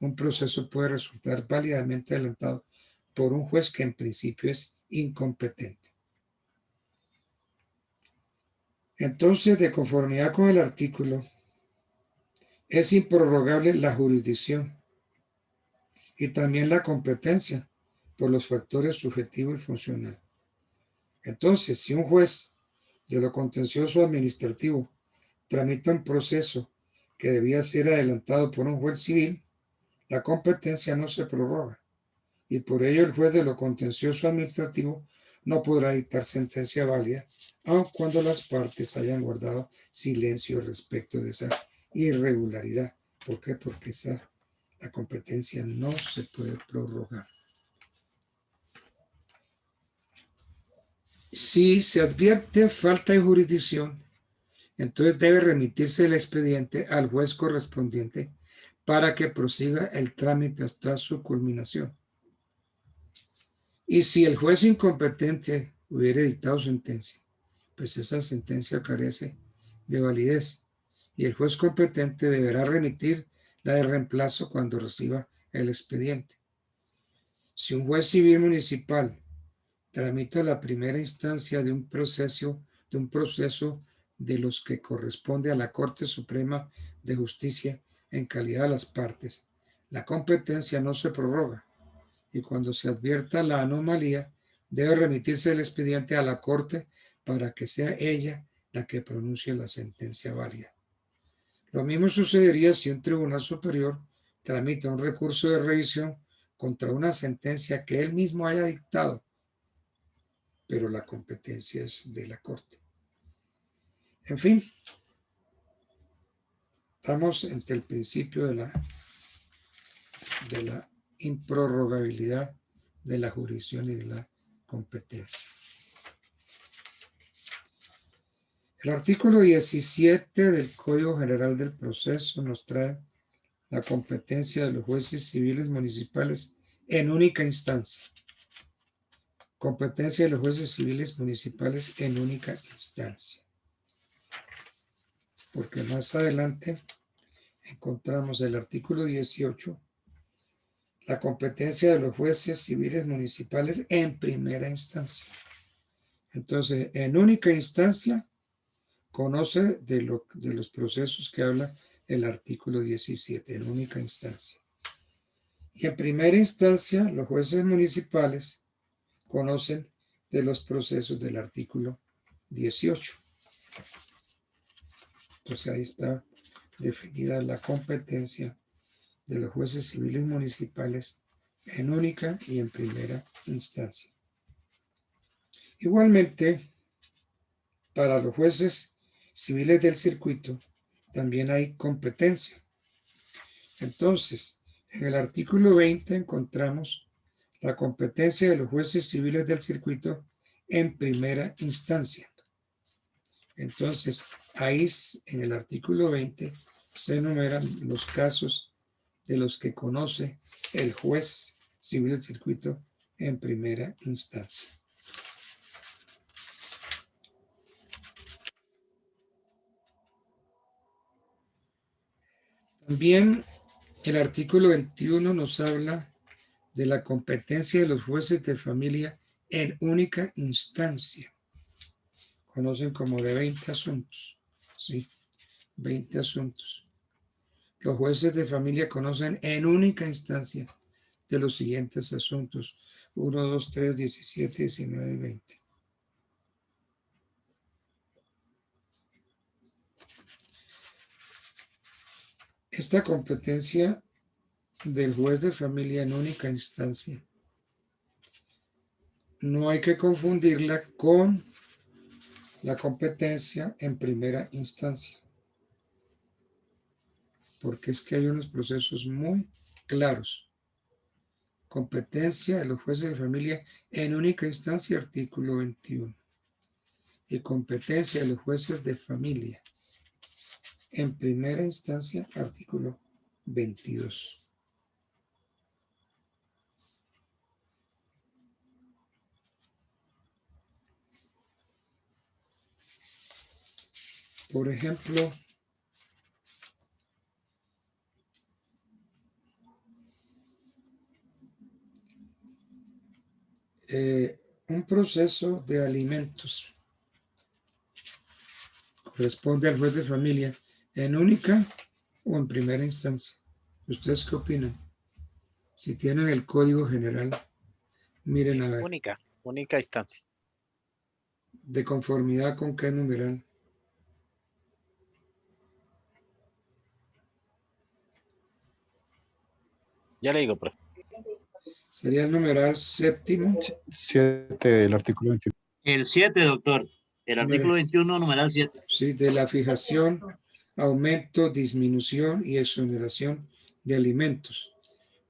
un proceso puede resultar válidamente adelantado por un juez que en principio es incompetente. Entonces, de conformidad con el artículo, es improrrogable la jurisdicción y también la competencia por los factores subjetivo y funcional. Entonces, si un juez de lo contencioso administrativo tramita un proceso que debía ser adelantado por un juez civil, la competencia no se prorroga y por ello el juez de lo contencioso administrativo no podrá dictar sentencia válida, aun cuando las partes hayan guardado silencio respecto de esa irregularidad. ¿Por qué? Porque la competencia no se puede prorrogar. Si se advierte falta de jurisdicción, entonces debe remitirse el expediente al juez correspondiente para que prosiga el trámite hasta su culminación. Y si el juez incompetente hubiera dictado sentencia, pues esa sentencia carece de validez y el juez competente deberá remitir la de reemplazo cuando reciba el expediente. Si un juez civil municipal tramita la primera instancia de un proceso de los que corresponde a la Corte Suprema de Justicia en calidad de las partes, la competencia no se prorroga y cuando se advierta la anomalía debe remitirse el expediente a la Corte para que sea ella la que pronuncie la sentencia válida. Lo mismo sucedería si un tribunal superior tramita un recurso de revisión contra una sentencia que él mismo haya dictado, pero la competencia es de la Corte. En fin, estamos ante el principio de la improrrogabilidad de la jurisdicción y de la competencia. El artículo 17 del Código General del Proceso nos trae la competencia de los jueces civiles municipales en única instancia. Competencia de los jueces civiles municipales en única instancia. Porque más adelante encontramos el artículo 18, la competencia de los jueces civiles municipales en primera instancia. Entonces, en única instancia, conoce de los procesos que habla el artículo 17, en única instancia. Y en primera instancia, los jueces municipales conocen de los procesos del artículo 18. Entonces ahí está definida la competencia de los jueces civiles municipales en única y en primera instancia. Igualmente, para los jueces civiles del circuito también hay competencia. Entonces, en el artículo 20 encontramos la competencia de los jueces civiles del circuito en primera instancia. Entonces, ahí en el artículo 20 se enumeran los casos de los que conoce el juez civil del circuito en primera instancia. También el artículo 21 nos habla de la competencia de los jueces de familia en única instancia. Conocen como de 20 asuntos. ¿Sí? 20 asuntos. Los jueces de familia conocen en única instancia de los siguientes asuntos: 1, 2, 3, 17, 19 y 20. Esta competencia del juez de familia en única instancia no hay que confundirla con la competencia en primera instancia, porque es que hay unos procesos muy claros. Competencia de los jueces de familia en única instancia, artículo 21. Y competencia de los jueces de familia en primera instancia, artículo 22. Por ejemplo, un proceso de alimentos corresponde al juez de familia en única o en primera instancia. ¿Ustedes qué opinan? Si tienen el código general, miren a ver. Única instancia. ¿De conformidad con qué numeral? Ya le digo, profe. Sería el numeral séptimo. 7 del artículo 21. El 7, doctor. El artículo 21, numeral 7. Sí, de la fijación, aumento, disminución y exoneración de alimentos,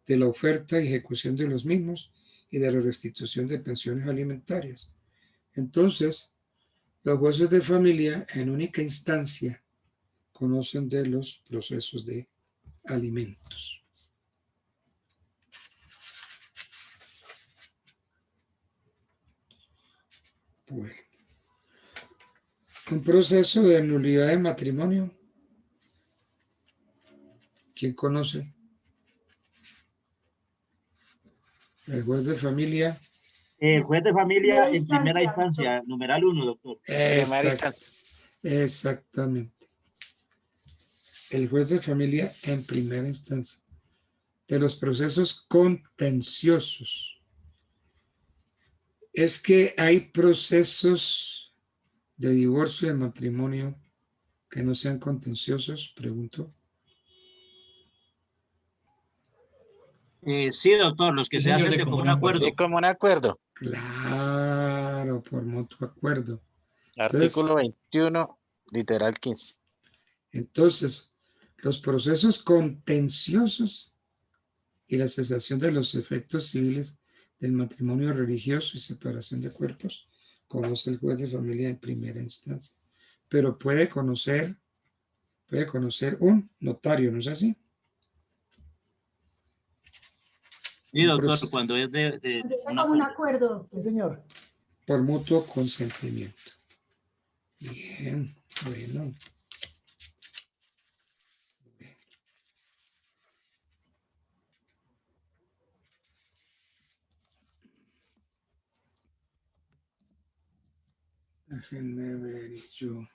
de la oferta y ejecución de los mismos y de la restitución de pensiones alimentarias. Entonces, los jueces de familia en única instancia conocen de los procesos de alimentos. Bueno. Un proceso de nulidad de matrimonio. ¿Quién conoce? El juez de familia. El juez de familia en primera instancia, numeral 1, doctor. Exactamente. El juez de familia en primera instancia. De los procesos contenciosos. Es que hay procesos de divorcio, de matrimonio, que no sean contenciosos, pregunto. Sí, doctor, los que se hacen de común acuerdo. De común acuerdo. Claro, por mutuo acuerdo. Artículo 21, literal 15. Entonces, los procesos contenciosos y la cesación de los efectos civiles del matrimonio religioso y separación de cuerpos conoce el juez de familia en primera instancia. Pero puede conocer un notario, ¿no es así? Sí, doctor, cuando es de un acuerdo. Sí, señor. Por mutuo consentimiento. Bien, bueno. Déjenme ver y yo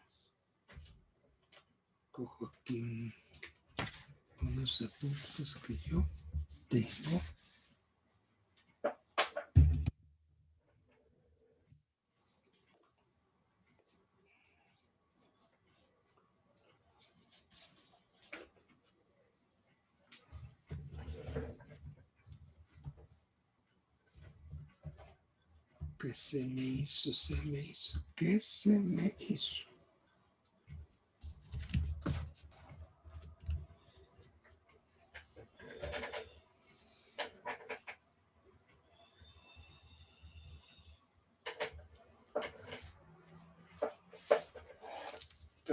cojo aquí unos apuntes que yo tengo. ¿Qué se me hizo? ¿Qué se me hizo?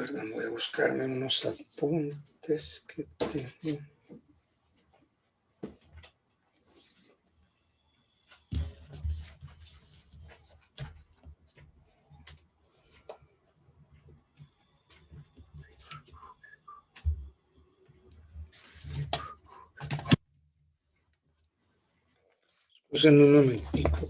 Perdón, voy a buscarme unos apuntes que tengo. En un momentico.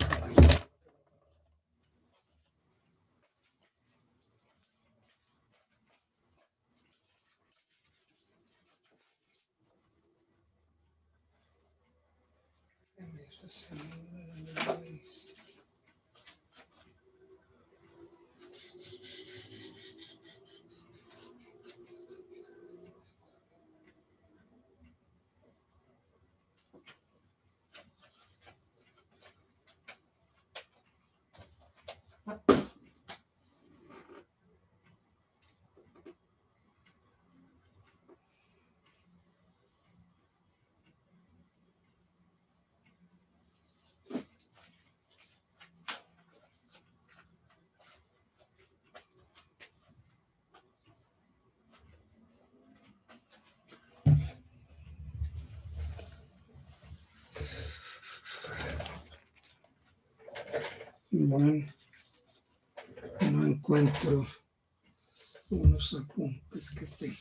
Bueno, no encuentro unos apuntes que tengo.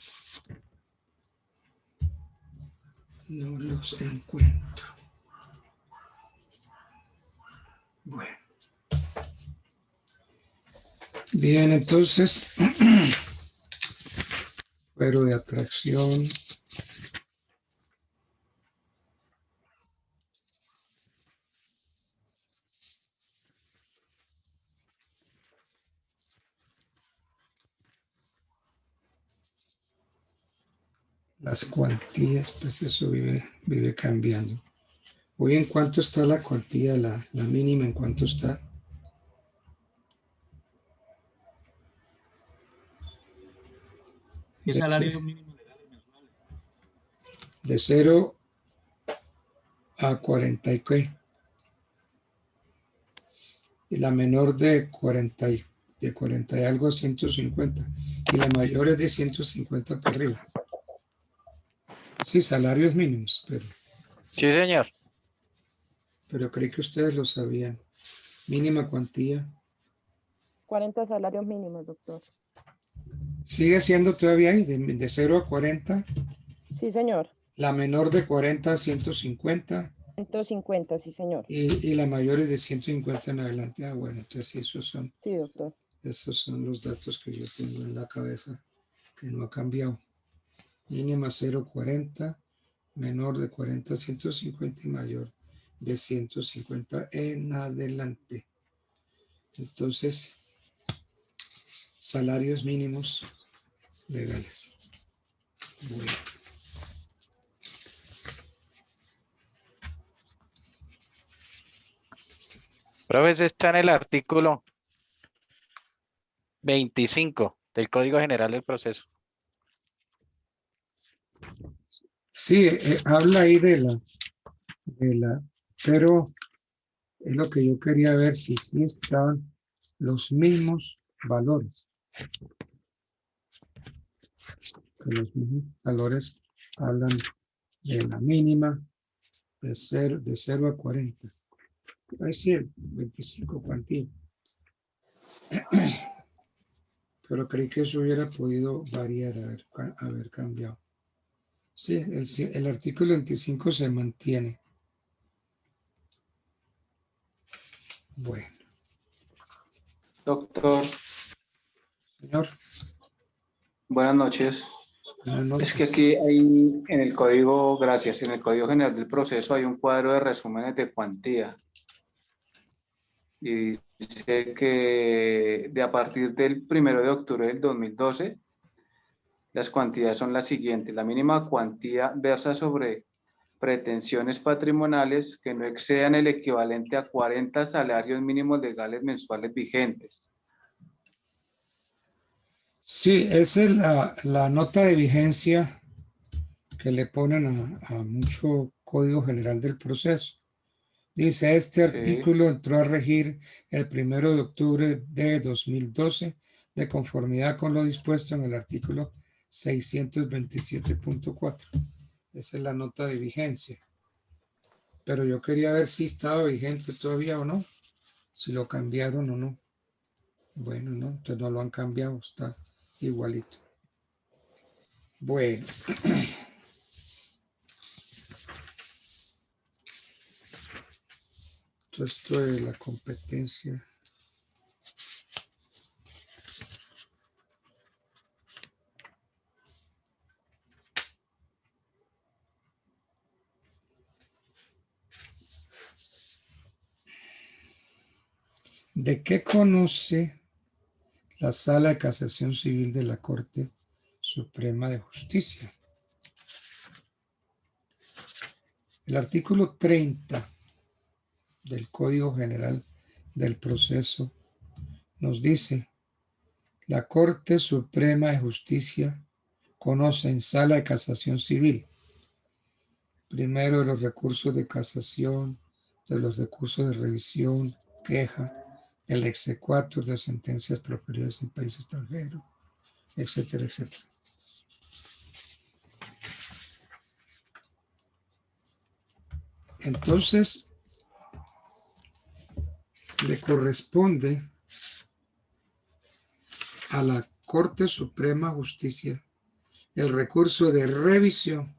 No los encuentro. Bueno. Bien, entonces, fuero de atracción. Las cuantías, pues eso vive cambiando. Hoy, ¿en cuánto está la cuantía, la mínima, en cuánto está? ¿Qué salario mínimo legal mensual? De 0 a 40 y qué. Y la menor de 40 y algo a 150. Y la mayor es de 150 para arriba. Sí, salarios mínimos, pero... Sí, señor. Pero creí que ustedes lo sabían. Mínima cuantía. 40 salarios mínimos, doctor. ¿Sigue siendo todavía ahí, de 0 a 40? Sí, señor. La menor de 40 a 150. 150, sí, señor. Y la mayor es de 150 en adelante. Ah, bueno, entonces esos son. Sí, doctor. Esos son los datos que yo tengo en la cabeza, que no ha cambiado. Mínima 0,40, menor de 40 a 150 y mayor de 150 en adelante. Entonces, salarios mínimos legales. Bueno. Profe, está en el artículo 25 del Código General del Proceso. Sí, habla ahí de la, pero es lo que yo quería ver si sí estaban los mismos valores. Que los mismos valores hablan de la mínima de 0 a 40. Ahí sí, 25 cuantía. Pero creí que eso hubiera podido variar, haber cambiado. Sí, el artículo 25 se mantiene. Bueno. Doctor. Señor. Buenas noches. Buenas noches. Es que aquí hay en el código, gracias, en el Código General del Proceso hay un cuadro de resúmenes de cuantía. Y dice que a partir del 1 de octubre del 2012, las cuantías son las siguientes. La mínima cuantía versa sobre pretensiones patrimoniales que no excedan el equivalente a 40 salarios mínimos legales mensuales vigentes. Sí, esa es la nota de vigencia que le ponen a mucho Código General del Proceso. Dice, este artículo entró a regir el 1 de octubre de 2012 de conformidad con lo dispuesto en el artículo 627.4. Esa es la nota de vigencia. Pero yo quería ver si estaba vigente todavía o no, si lo cambiaron o no. Bueno, no, entonces no lo han cambiado, está igualito. Bueno. Todo esto de la competencia. ¿De qué conoce la Sala de Casación Civil de la Corte Suprema de Justicia? El artículo 30 del Código General del Proceso nos dice: la Corte Suprema de Justicia conoce en Sala de Casación Civil, primero, de los recursos de casación, de los recursos de revisión, queja, el exequatur de sentencias proferidas en país extranjero, etcétera, etcétera. Entonces, le corresponde a la Corte Suprema de Justicia el recurso de revisión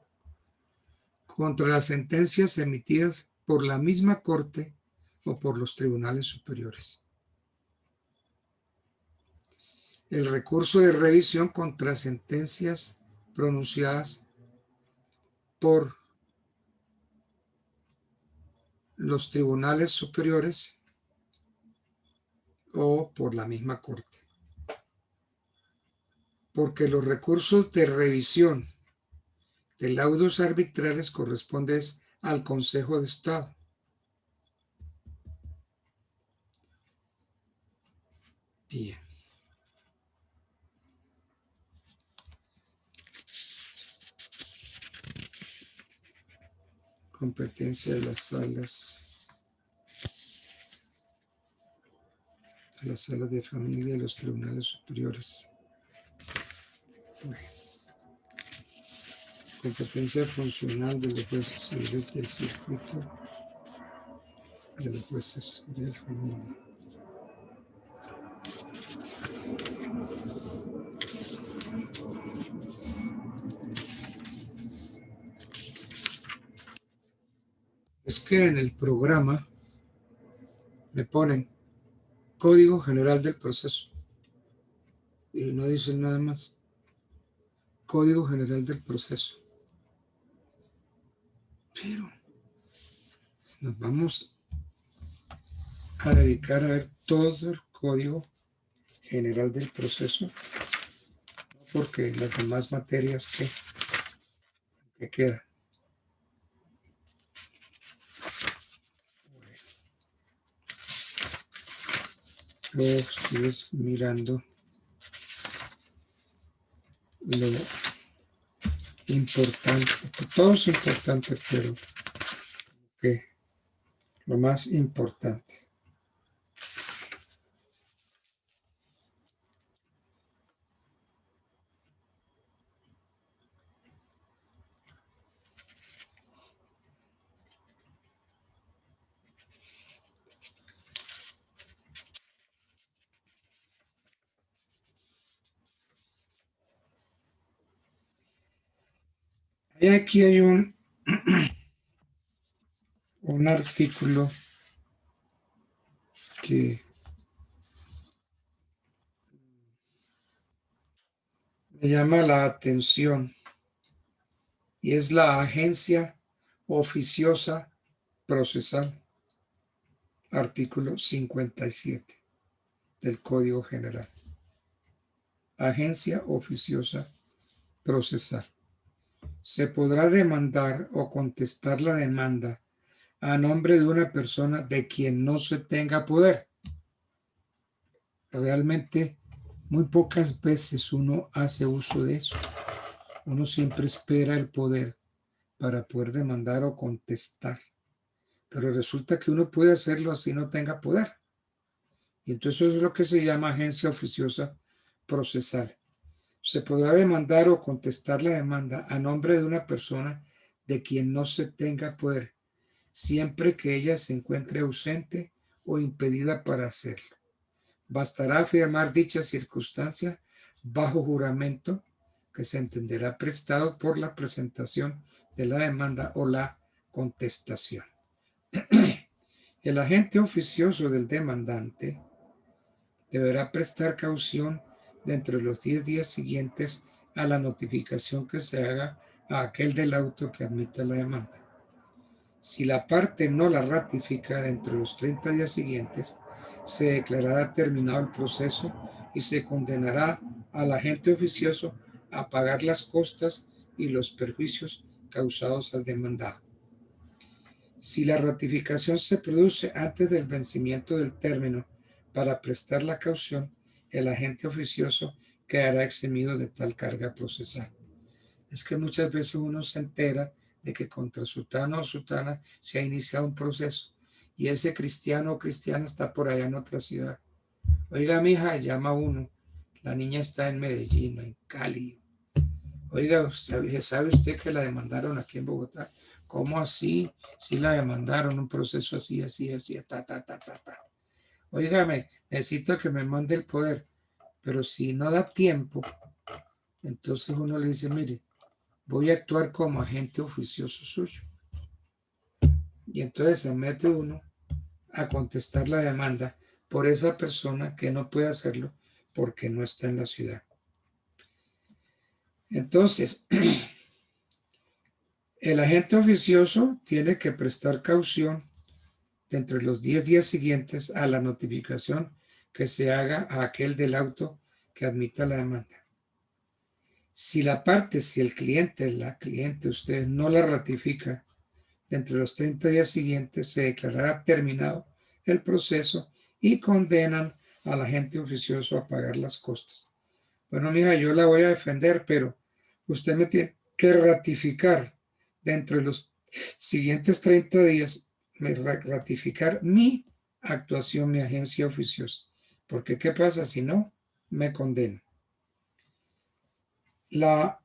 contra las sentencias emitidas por la misma Corte o por los tribunales superiores. El recurso de revisión contra sentencias pronunciadas por los tribunales superiores o por la misma Corte. Porque los recursos de revisión de laudos arbitrales corresponden al Consejo de Estado. Bien. Competencia de las salas de familia y los tribunales superiores. Bueno. Competencia funcional de los jueces civiles del circuito de los jueces de familia. Es que en el programa me ponen Código General del Proceso y no dicen nada más. Código General del Proceso. Pero nos vamos a dedicar a ver todo el Código General del Proceso, porque las demás materias que quedan. Yo estoy mirando lo importante, todo es importante, pero lo más importante. Y aquí hay un artículo que me llama la atención y es la agencia oficiosa procesal, artículo 57 del Código General. Agencia oficiosa procesal. Se podrá demandar o contestar la demanda a nombre de una persona de quien no se tenga poder. Realmente muy pocas veces uno hace uso de eso. Uno siempre espera el poder para poder demandar o contestar. Pero resulta que uno puede hacerlo así no tenga poder. Y entonces eso es lo que se llama agencia oficiosa procesal. Se podrá demandar o contestar la demanda a nombre de una persona de quien no se tenga poder, siempre que ella se encuentre ausente o impedida para hacerlo. Bastará afirmar dicha circunstancia bajo juramento, que se entenderá prestado por la presentación de la demanda o la contestación. El agente oficioso del demandante deberá prestar caución dentro de los 10 días siguientes a la notificación que se haga a aquel del auto que admita la demanda. Si la parte no la ratifica dentro de los 30 días siguientes, se declarará terminado el proceso y se condenará al agente oficioso a pagar las costas y los perjuicios causados al demandado. Si la ratificación se produce antes del vencimiento del término para prestar la caución, el agente oficioso quedará eximido de tal carga procesal. Es que muchas veces uno se entera de que contra sutano o sutana se ha iniciado un proceso y ese cristiano o cristiana está por allá en otra ciudad. Oiga, mija, llama uno, la niña está en Medellín o en Cali. Oiga, ¿sabe usted que la demandaron aquí en Bogotá? ¿Cómo así? Sí la demandaron, un proceso así, ta. Óigame, necesito que me mande el poder, pero si no da tiempo, entonces uno le dice, mire, voy a actuar como agente oficioso suyo. Y entonces se mete uno a contestar la demanda por esa persona que no puede hacerlo porque no está en la ciudad. Entonces, el agente oficioso tiene que prestar caución dentro de los 10 días siguientes a la notificación que se haga a aquel del auto que admita la demanda. Si el cliente, la cliente, usted no la ratifica dentro de los 30 días siguientes, se declarará terminado el proceso y condenan al agente oficioso a pagar las costas. Bueno, mija, yo la voy a defender, pero usted me tiene que ratificar dentro de los siguientes 30 días, ratificar mi actuación, mi agencia oficiosa. Porque ¿qué pasa si no? Me condeno. La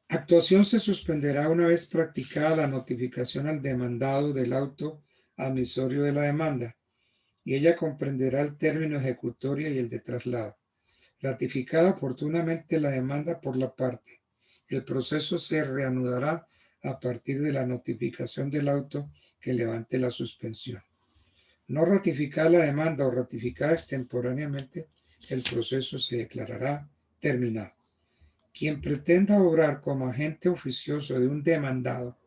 actuación se suspenderá una vez practicada la notificación al demandado del auto admisorio de la demanda y ella comprenderá el término ejecutorio y el de traslado. Ratificada oportunamente la demanda por la parte, el proceso se reanudará a partir de la notificación del auto que levante la suspensión. No ratificada la demanda o ratificada extemporáneamente, el proceso se declarará terminado. Quien pretenda obrar como agente oficioso de un demandado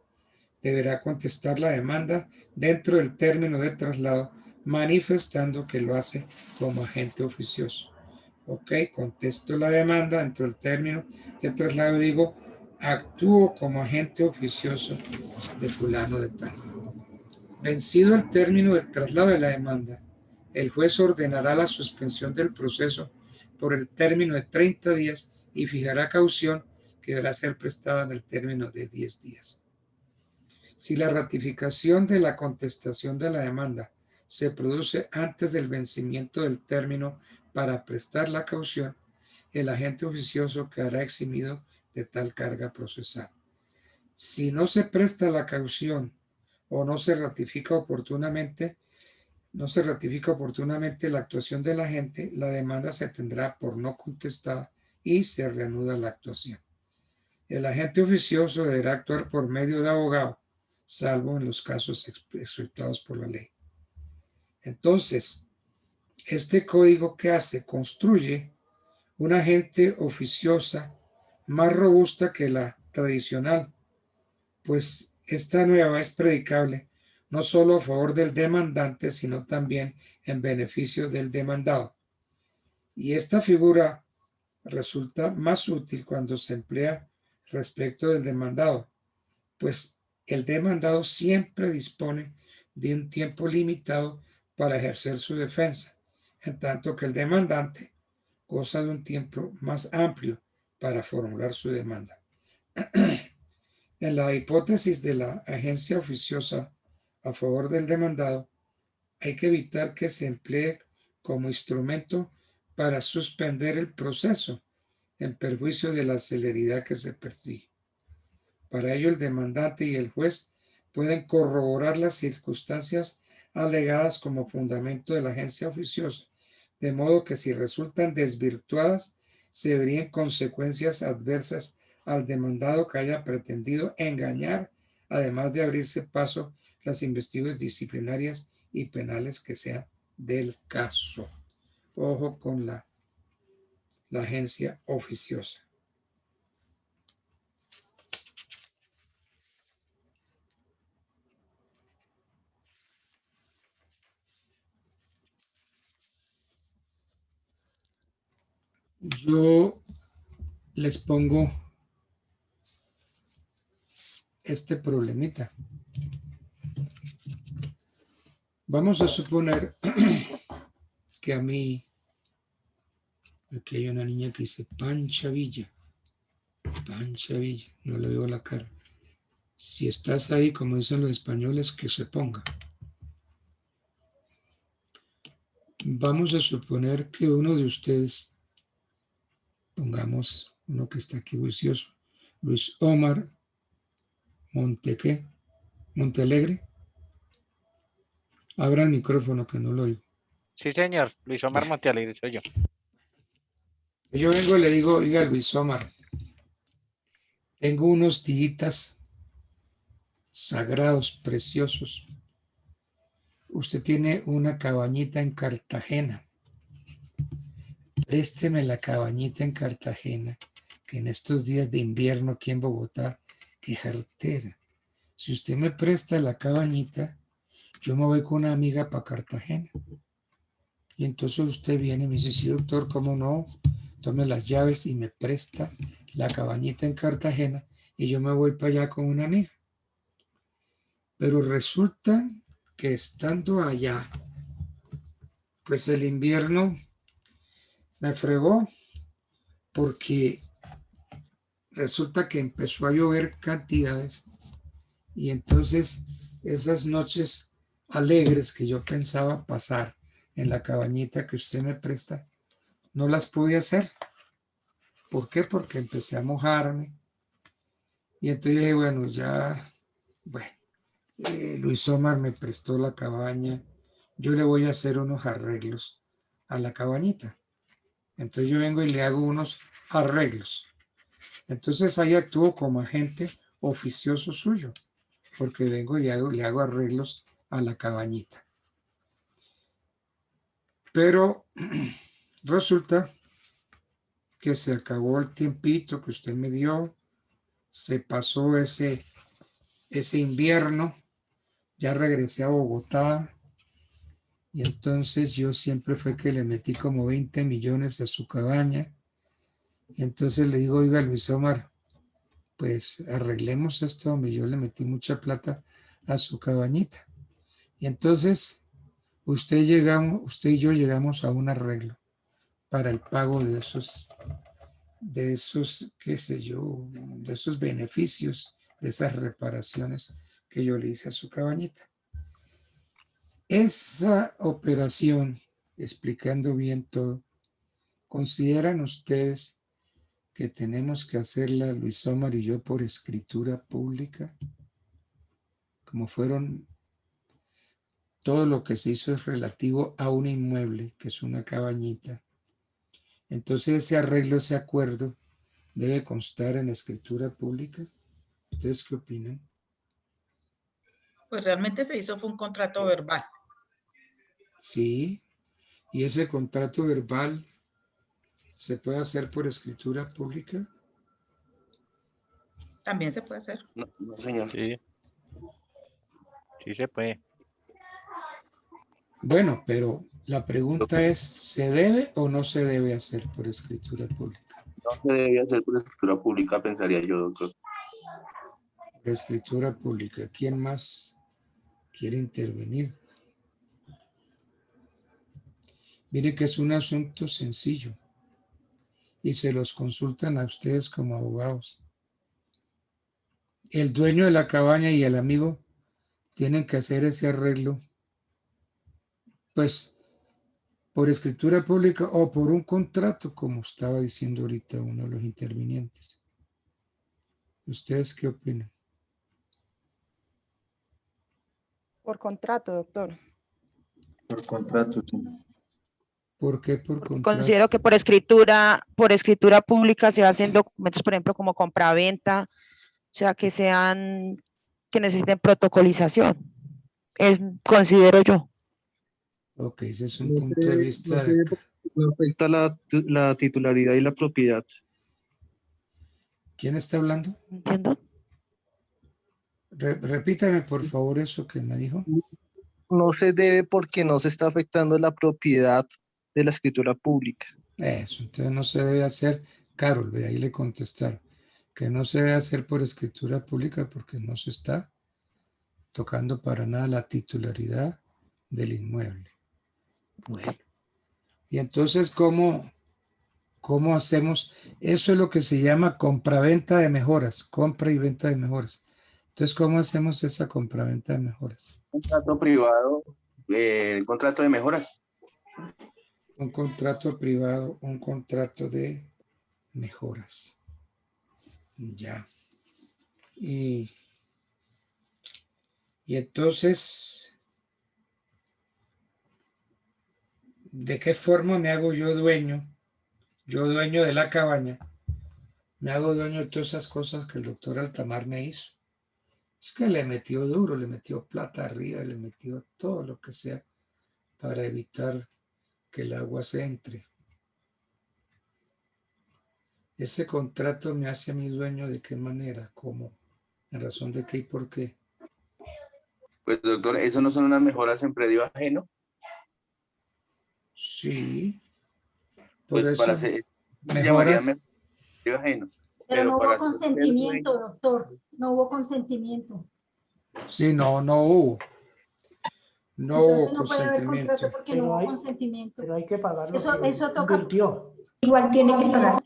deberá contestar la demanda dentro del término de traslado, manifestando que lo hace como agente oficioso. Ok, contesto la demanda dentro del término de traslado, digo, actúo como agente oficioso de fulano de tal. Vencido el término del traslado de la demanda, el juez ordenará la suspensión del proceso por el término de 30 días y fijará caución que deberá ser prestada en el término de 10 días. Si la ratificación de la contestación de la demanda se produce antes del vencimiento del término para prestar la caución, el agente oficioso quedará eximido de tal carga procesal. Si no se presta la caución o no se ratifica oportunamente la actuación del agente, la demanda se tendrá por no contestada y se reanuda la actuación. El agente oficioso deberá actuar por medio de abogado, salvo en los casos exceptuados por la ley. Entonces, este código que hace, construye una agente oficiosa más robusta que la tradicional, pues esta nueva es predicable no solo a favor del demandante, sino también en beneficio del demandado. Y esta figura resulta más útil cuando se emplea respecto del demandado, pues el demandado siempre dispone de un tiempo limitado para ejercer su defensa, en tanto que el demandante goza de un tiempo más amplio para formular su demanda. En la hipótesis de la agencia oficiosa a favor del demandado, hay que evitar que se emplee como instrumento para suspender el proceso en perjuicio de la celeridad que se persigue. Para ello, el demandante y el juez pueden corroborar las circunstancias alegadas como fundamento de la agencia oficiosa, de modo que si resultan desvirtuadas, se verían consecuencias adversas al demandado que haya pretendido engañar, además de abrirse paso las investigaciones disciplinarias y penales que sean del caso. Ojo con la agencia oficiosa. Yo les pongo este problemita. Vamos a suponer que a mí, aquí hay una niña que dice Pancha Villa, no le veo la cara. Si estás ahí, como dicen los españoles, que se ponga. Vamos a suponer que uno de ustedes, pongamos uno que está aquí juicioso, Luis Omar Montealegre. Abra el micrófono que no lo oigo. Sí, señor. Luis Omar Montealegre, soy yo. Yo vengo y le digo, oiga, Luis Omar, tengo unos días sagrados, preciosos. Usted tiene una cabañita en Cartagena. Présteme la cabañita en Cartagena, que en estos días de invierno aquí en Bogotá, qué jartera. Si usted me presta la cabañita, yo me voy con una amiga para Cartagena. Y entonces usted viene y me dice, sí, doctor, ¿cómo no? Tome las llaves y me presta la cabañita en Cartagena y yo me voy para allá con una amiga. Pero resulta que estando allá, pues el invierno me fregó porque resulta que empezó a llover cantidades y entonces esas noches alegres que yo pensaba pasar en la cabañita que usted me presta, no las pude hacer. ¿Por qué? Porque empecé a mojarme. Y entonces dije, bueno, Luis Omar me prestó la cabaña, yo le voy a hacer unos arreglos a la cabañita. Entonces yo vengo y le hago unos arreglos. Entonces ahí actúo como agente oficioso suyo, porque vengo y le hago arreglos a la cabañita. Pero resulta que se acabó el tiempito que usted me dio, se pasó ese invierno, ya regresé a Bogotá y entonces yo siempre fue que le metí como 20 millones a su cabaña y entonces le digo, oiga Luis Omar, pues arreglemos esto, hombre, yo le metí mucha plata a su cabañita. Y entonces usted y yo llegamos a un arreglo para el pago de esos, qué sé yo, de esos beneficios, de esas reparaciones que yo le hice a su cabañita. Esa operación, explicando bien todo, ¿consideran ustedes que tenemos que hacerla Luis Omar y yo por escritura pública? Como fueron, todo lo que se hizo es relativo a un inmueble, que es una cabañita. Entonces ese arreglo, ese acuerdo, debe constar en escritura pública. ¿Ustedes qué opinan? Pues realmente se hizo fue un contrato verbal. Sí, y ese contrato verbal se puede hacer por escritura pública. También se puede hacer. No, señor. Sí. Sí se puede. Bueno, pero la pregunta es, ¿se debe o no se debe hacer por escritura pública? No se debe hacer por escritura pública, pensaría yo, doctor. Por escritura pública. ¿Quién más quiere intervenir? Mire que es un asunto sencillo y se los consultan a ustedes como abogados. El dueño de la cabaña y el amigo tienen que hacer ese arreglo, pues por escritura pública o por un contrato, como estaba diciendo ahorita uno de los intervinientes. ¿Ustedes qué opinan? Por contrato, doctor. Por contrato, sí. ¿Por qué por contrato? Considero que por escritura pública se hacen documentos, por ejemplo, como compraventa, o sea, que necesiten protocolización. Considero yo. Ok, ese es un punto de vista. No afecta la titularidad y la propiedad. ¿Quién está hablando? ¿Entiendo? Repítame, por favor, eso que me dijo. No se debe porque no se está afectando la propiedad de la escritura pública. Eso, entonces no se debe hacer, Carol, ve ahí le contestaron, que no se debe hacer por escritura pública porque no se está tocando para nada la titularidad del inmueble. Bueno, y entonces, ¿cómo hacemos? Eso es lo que se llama compraventa de mejoras, compra y venta de mejoras. Entonces, ¿cómo hacemos esa compraventa de mejoras? Contrato privado, contrato de mejoras. Un contrato privado, un contrato de mejoras. Ya. Y entonces, ¿de qué forma me hago yo dueño? Yo dueño de la cabaña. Me hago dueño de todas esas cosas que el doctor Altamar me hizo. Es que le metió duro, le metió plata arriba, le metió todo lo que sea para evitar que el agua se entre. Ese contrato me hace a mí dueño ¿de qué manera? ¿Cómo? ¿En razón de qué y por qué? Pues doctor, ¿eso no son unas mejoras en predio ajeno? Sí. Por Pues eso, para hacer, mejoras. Predio ajeno. Pero no para hubo consentimiento, doctor. No hubo consentimiento. Sí, no hubo. No hubo No puede haber consentimiento. contrato porque no hubo consentimiento. Pero hay que pagar lo que Eso toca. invirtió. Igual tiene que pagar.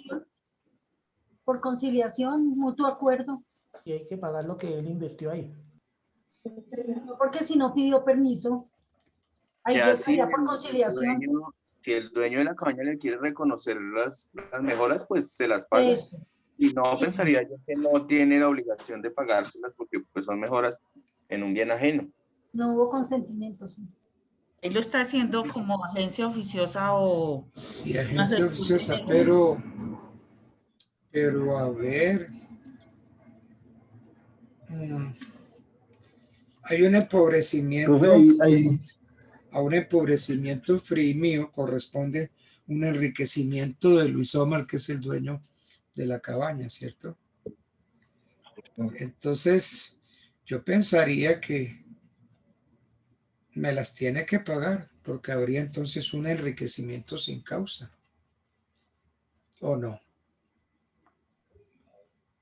Por conciliación, mutuo acuerdo. Y hay que pagar lo que él invirtió ahí. No, porque si no pidió permiso, ahí Ya yo estaría por conciliación. Si el dueño de la cabaña le quiere reconocer las mejoras, pues se las paga. Eso. Y no Sí. pensaría yo que no tiene la obligación de pagárselas porque pues son mejoras en un bien ajeno. No hubo consentimiento. Sí. Él lo está haciendo como agencia oficiosa o... Sí, agencia oficiosa, pero a ver, hay un empobrecimiento, a un empobrecimiento free mío corresponde un enriquecimiento de Luis Omar, que es el dueño de la cabaña, ¿cierto? Entonces, yo pensaría que me las tiene que pagar, porque habría entonces un enriquecimiento sin causa. ¿O no?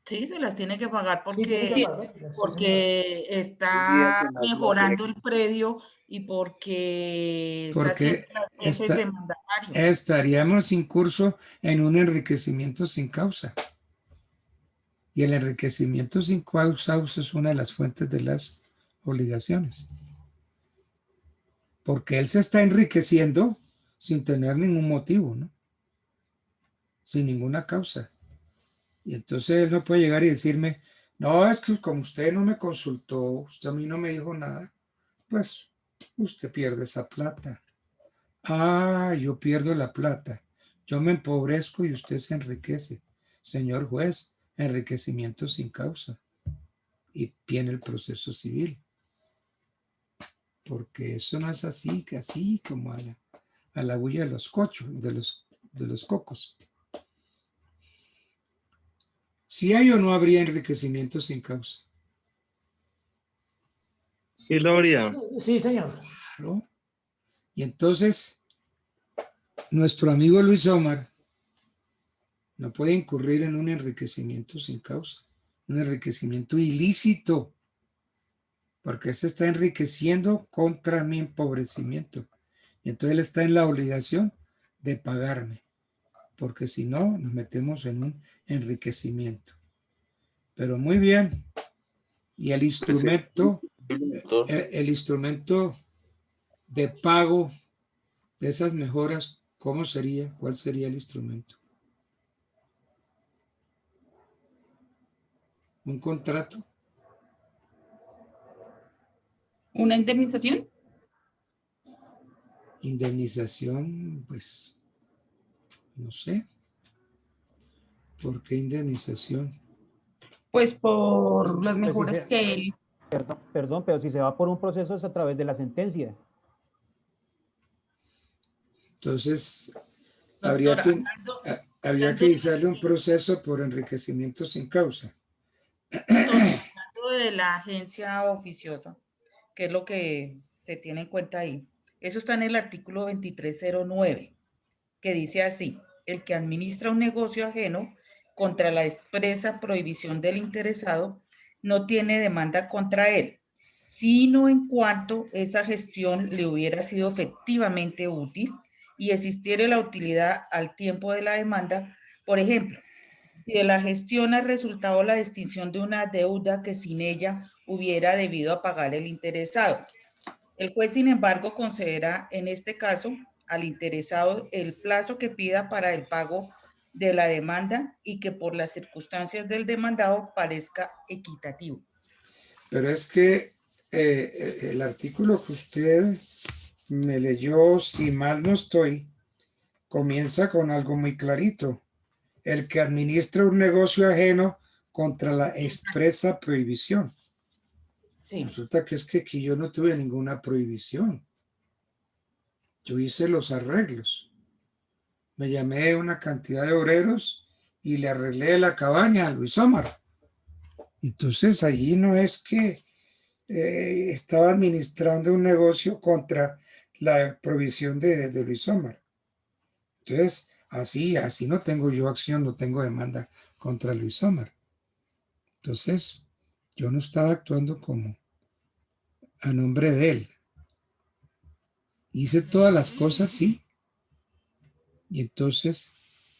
Sí, se las tiene que pagar Sí, tiene que pagar, porque está mejorando el predio y porque está haciendo las veces de mandatario. Estaríamos incurso en un enriquecimiento sin causa. Y el enriquecimiento sin causa es una de las fuentes de las obligaciones. Porque él se está enriqueciendo sin tener ningún motivo, ¿no? Sin ninguna causa. Y entonces él no puede llegar y decirme, no, es que como usted no me consultó, usted a mí no me dijo nada, pues usted pierde esa plata. Ah, yo pierdo la plata. Yo me empobrezco y usted se enriquece. Señor juez, enriquecimiento sin causa. Y viene el proceso civil. Porque eso no es así, que así como a la bulla de los cochos, de los cocos. Si hay o no habría enriquecimiento sin causa. Sí lo habría. Sí, señor. Claro. Y entonces, nuestro amigo Luis Omar no puede incurrir en un enriquecimiento sin causa, un enriquecimiento ilícito, porque él se está enriqueciendo contra mi empobrecimiento. Y entonces él está en la obligación de pagarme, porque si no, nos metemos en un enriquecimiento. Pero muy bien. Y el instrumento de pago de esas mejoras, ¿cómo sería? ¿Cuál sería el instrumento? ¿Un contrato? ¿Una indemnización? Indemnización, pues, no sé. ¿Por qué indemnización? Pues por las Pues si mejoras que él... Perdón, pero si se va por un proceso es a través de la sentencia. Entonces, Doctora, habría que iniciarle un proceso por enriquecimiento sin causa. hablando de la agencia oficiosa, que es lo que se tiene en cuenta ahí. Eso está en el artículo 2309, que dice así: el que administra un negocio ajeno contra la expresa prohibición del interesado no tiene demanda contra él, sino en cuanto esa gestión le hubiera sido efectivamente útil y existiera la utilidad al tiempo de la demanda. Por ejemplo, si de la gestión ha resultado la extinción de una deuda que sin ella hubiera debido a pagar el interesado. El juez, sin embargo, concederá en este caso al interesado el plazo que pida para el pago de la demanda y que por las circunstancias del demandado parezca equitativo. Pero es que el artículo que usted me leyó, si mal no estoy, comienza con algo muy clarito. El que administra un negocio ajeno contra la expresa prohibición. Sí. Resulta que es que aquí yo no tuve ninguna prohibición. Yo hice los arreglos. Me llamé una cantidad de obreros y le arreglé la cabaña a Luis Omar. Entonces allí no es que estaba administrando un negocio contra la provisión de Luis Omar. Entonces, así no tengo yo acción, no tengo demanda contra Luis Omar. Entonces, yo no estaba actuando como a nombre de él. Hice todas las cosas, sí. Y entonces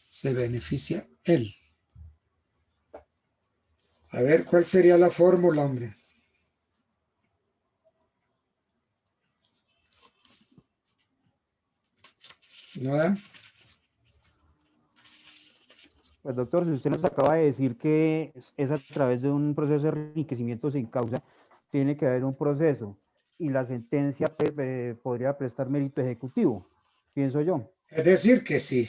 se beneficia él. A ver, ¿cuál sería la fórmula, hombre? ¿No dan? Pues doctor, si usted nos acaba de decir que es a través de un proceso de enriquecimiento sin causa, tiene que haber un proceso y la sentencia podría prestar mérito ejecutivo, pienso yo. Es decir, que sí.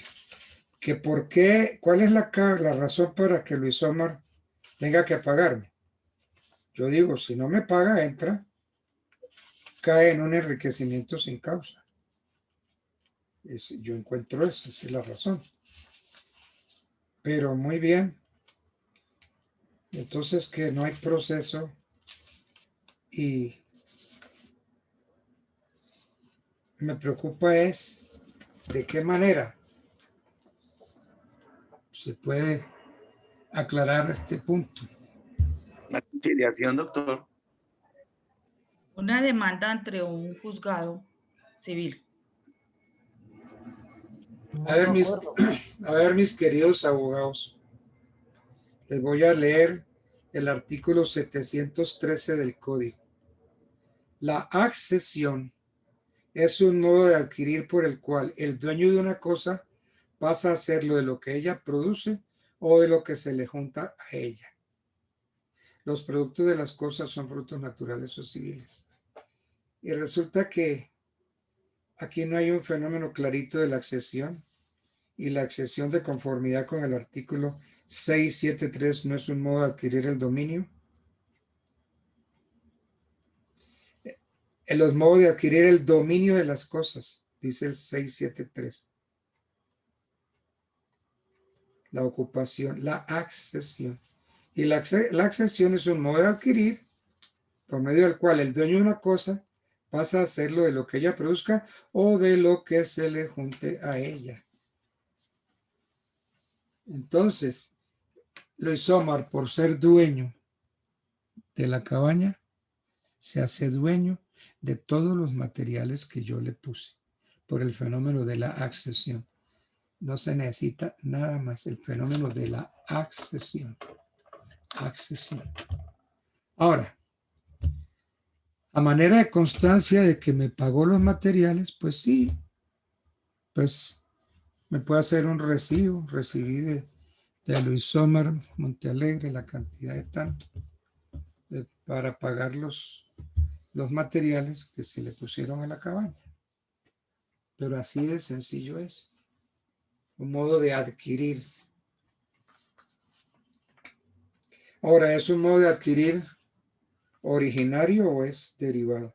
Que por qué, ¿cuál es la razón para que Luis Omar tenga que pagarme? Yo digo, si no me paga, entra, cae en un enriquecimiento sin causa. Yo encuentro eso, esa es la razón. Pero muy bien. Entonces que no hay proceso y me preocupa es de qué manera se puede aclarar este punto. La conciliación, doctor. Una demanda entre un juzgado civil. A ver, mis queridos abogados, les voy a leer el artículo 713 del Código. La accesión es un modo de adquirir por el cual el dueño de una cosa pasa a hacerlo de lo que ella produce o de lo que se le junta a ella. Los productos de las cosas son frutos naturales o civiles. Y resulta que aquí no hay un fenómeno clarito de la accesión. Y la accesión de conformidad con el artículo 673 no es un modo de adquirir el dominio. En los modos de adquirir el dominio de las cosas, dice el 673. La ocupación, la accesión. Y la accesión es un modo de adquirir por medio del cual el dueño de una cosa pasa a hacerlo de lo que ella produzca o de lo que se le junte a ella. Entonces, Luis Omar, por ser dueño de la cabaña, se hace dueño de todos los materiales que yo le puse por el fenómeno de la accesión. No se necesita nada más, el fenómeno de la accesión. Ahora, a manera de constancia de que me pagó los materiales, pues sí, pues me puede hacer un recibo, recibí de Luis Somar Montealegre la cantidad de tanto para pagar los materiales que se le pusieron a la cabaña. Pero así de sencillo es. Un modo de adquirir. Ahora, ¿es un modo de adquirir originario o es derivado?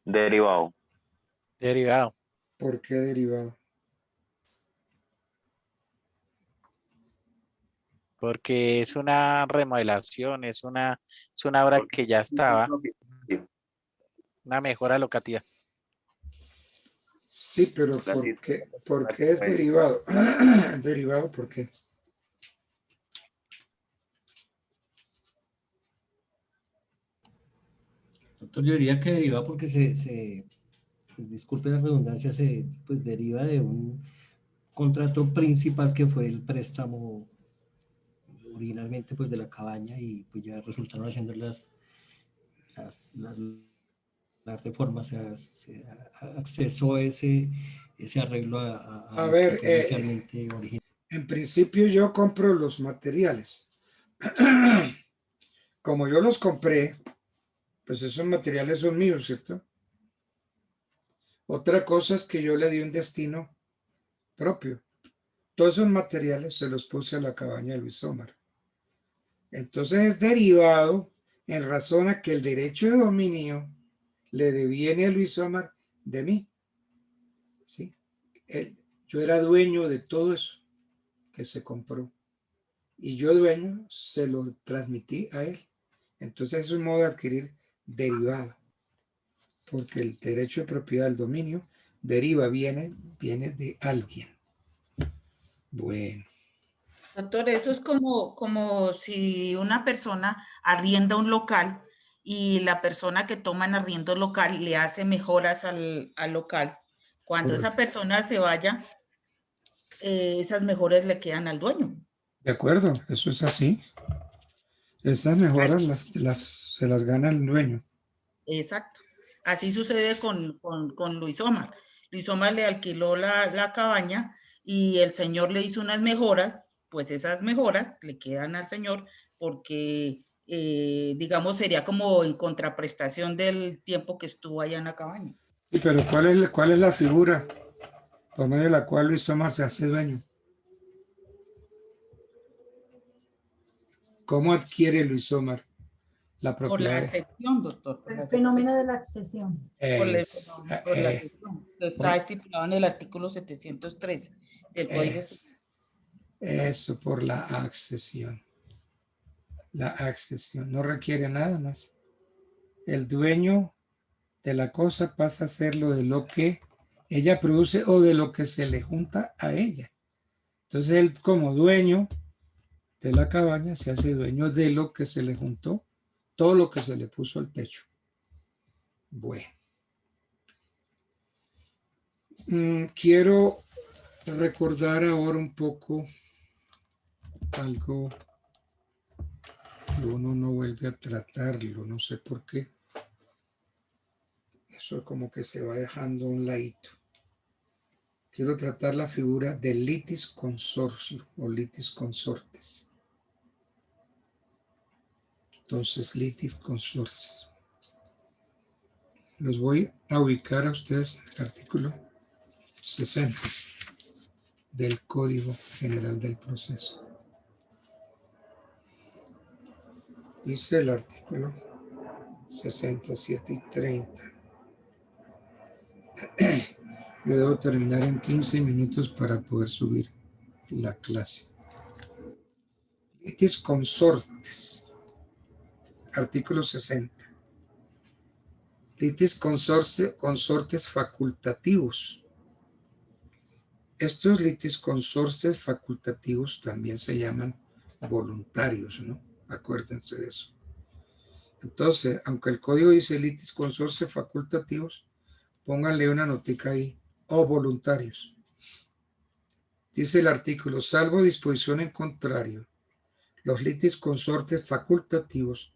Derivado. Derivado. ¿Por qué derivado? Porque es una remodelación, es una obra que ya estaba, una mejora locativa. Sí, pero ¿por qué es derivado? ¿Derivado por qué? Doctor, yo diría que deriva porque pues, disculpe la redundancia, pues deriva de un contrato principal que fue el préstamo originalmente pues de la cabaña, y pues ya resultaron haciendo las reformas, se accesó ese arreglo A ver, que fue inicialmente original. En principio yo compro los materiales. Como yo los compré, pues esos materiales son míos, ¿cierto? Otra cosa es que yo le di un destino propio. Todos esos materiales se los puse a la cabaña de Luis Omar. Entonces es derivado en razón a que el derecho de dominio le deviene a Luis Omar de mí. ¿Sí? Yo era dueño de todo eso que se compró. Y yo, dueño, se lo transmití a él. Entonces es un modo de adquirir derivado. Porque el derecho de propiedad del dominio deriva, viene de alguien. Bueno. Doctor, eso es como si una persona arrienda un local y la persona que toma en arriendo el local le hace mejoras al local. Cuando esa persona se vaya, esas mejoras le quedan al dueño. De acuerdo, eso es así. Esas mejoras se las gana el dueño. Exacto. Así sucede con Luis Omar. Luis Omar le alquiló la cabaña y el señor le hizo unas mejoras, pues esas mejoras le quedan al señor porque, digamos, sería como en contraprestación del tiempo que estuvo allá en la cabaña. Sí, pero ¿cuál es la figura por medio de la cual Luis Omar se hace dueño? ¿Cómo adquiere Luis Omar la propiedad? Por la accesión, doctor. El fenómeno de la accesión. Por la accesión, que está estipulado en el artículo 713 del Código. Eso, por la accesión. La accesión no requiere nada más. El dueño de la cosa pasa a ser lo de lo que ella produce o de lo que se le junta a ella. Entonces él, como dueño de la cabaña, se hace dueño de lo que se le juntó, todo lo que se le puso al techo. Bueno. Quiero recordar ahora un poco algo que uno no vuelve a tratarlo, no sé por qué. Eso como que se va dejando a un ladito. Quiero tratar la figura del litis consorcio o litis consortes. Entonces, litis consortes. Los voy a ubicar a ustedes en el artículo 60 del Código General del Proceso. Dice el artículo 67 y 30. Yo debo terminar en 15 minutos para poder subir la clase. Litis consortes. Artículo 60. Litis consortes facultativos. Estos litis consortes facultativos también se llaman voluntarios, ¿no? Acuérdense de eso. Entonces, aunque el código dice litis consortes facultativos, pónganle una notica ahí, o voluntarios. Dice el artículo, salvo disposición en contrario, los litis consortes facultativos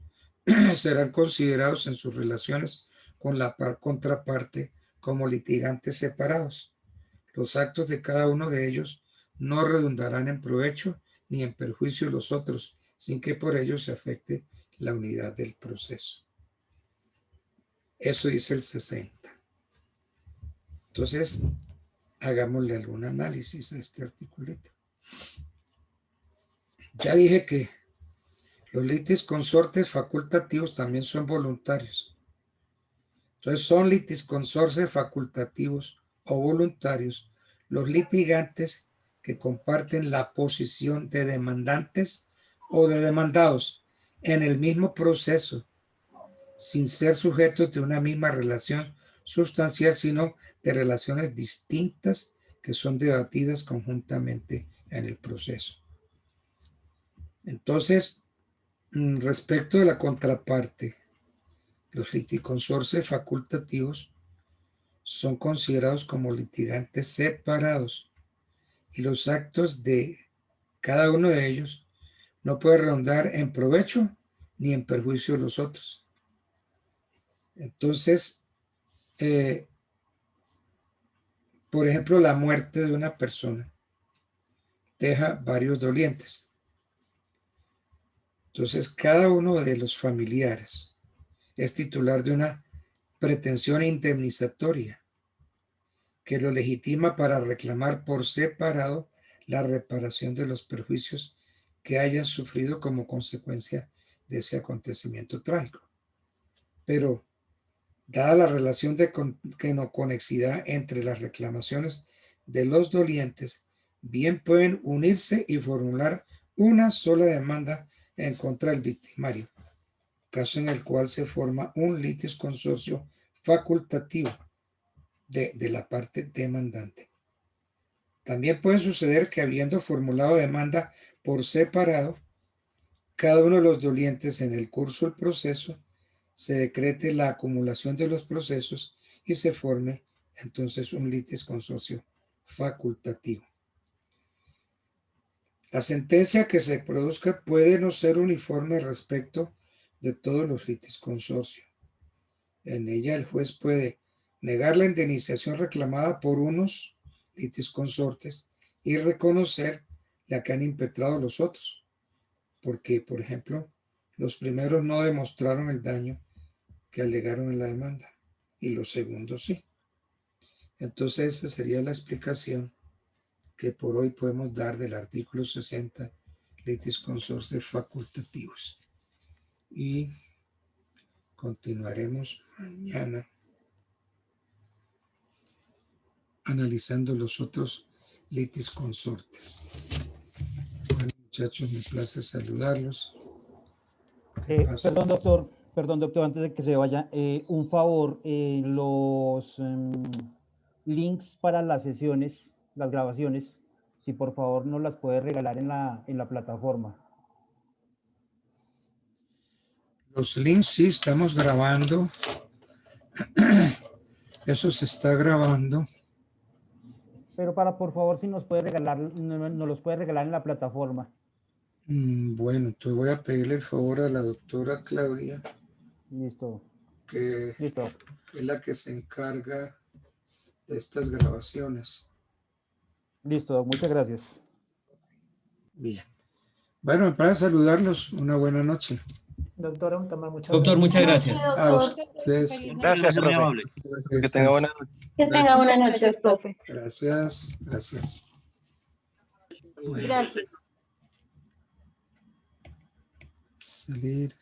serán considerados en sus relaciones con la contraparte como litigantes separados. Los actos de cada uno de ellos no redundarán en provecho ni en perjuicio de los otros, sin que por ello se afecte la unidad del proceso. Eso dice el 60. Entonces, hagámosle algún análisis a este articulito. Ya dije que los litis consortes facultativos también son voluntarios. Entonces, son litis consortes facultativos o voluntarios los litigantes que comparten la posición de demandantes o de demandados en el mismo proceso, sin ser sujetos de una misma relación sustancial, sino de relaciones distintas que son debatidas conjuntamente en el proceso. Entonces, respecto de la contraparte, los liticonsortes facultativos son considerados como litigantes separados y los actos de cada uno de ellos no pueden redundar en provecho ni en perjuicio de los otros. Entonces, por ejemplo, la muerte de una persona deja varios dolientes. Entonces, cada uno de los familiares es titular de una pretensión indemnizatoria que lo legitima para reclamar por separado la reparación de los perjuicios que hayan sufrido como consecuencia de ese acontecimiento trágico. Pero, dada la relación de conexidad entre las reclamaciones de los dolientes, bien pueden unirse y formular una sola demanda en contra del victimario, caso en el cual se forma un litis consorcio facultativo de la parte demandante. También puede suceder que, habiendo formulado demanda por separado, cada uno de los dolientes en el curso del proceso se decrete la acumulación de los procesos y se forme entonces un litis consorcio facultativo. La sentencia que se produzca puede no ser uniforme respecto de todos los litis consorcio. En ella el juez puede negar la indemnización reclamada por unos litis consortes y reconocer la que han impetrado los otros, porque, por ejemplo, los primeros no demostraron el daño que alegaron en la demanda y los segundos sí. Entonces esa sería la explicación que por hoy podemos dar del artículo 60, litis consortes facultativos. Y continuaremos mañana analizando los otros litis consortes. Bueno, muchachos, me place saludarlos. Perdón, doctor, antes de que se vaya, un favor, los links para las sesiones, las grabaciones, si por favor nos las puede regalar en la plataforma. Los links sí, estamos grabando. Eso se está grabando. Pero por favor, si nos puede regalar, nos los puede regalar en la plataforma. Bueno, entonces voy a pedirle el favor a la doctora Claudia. Listo. Que Listo. es la que se encarga de estas grabaciones. Listo, muchas gracias. Bien. Bueno, para saludarlos, una buena noche. Doctor, muchas Doctor, muchas gracias. A ustedes. Gracias, Muy profe. amable. Que tenga buena noche. Que tenga buena noche, profe. Gracias, gracias. Bueno, Gracias. salir.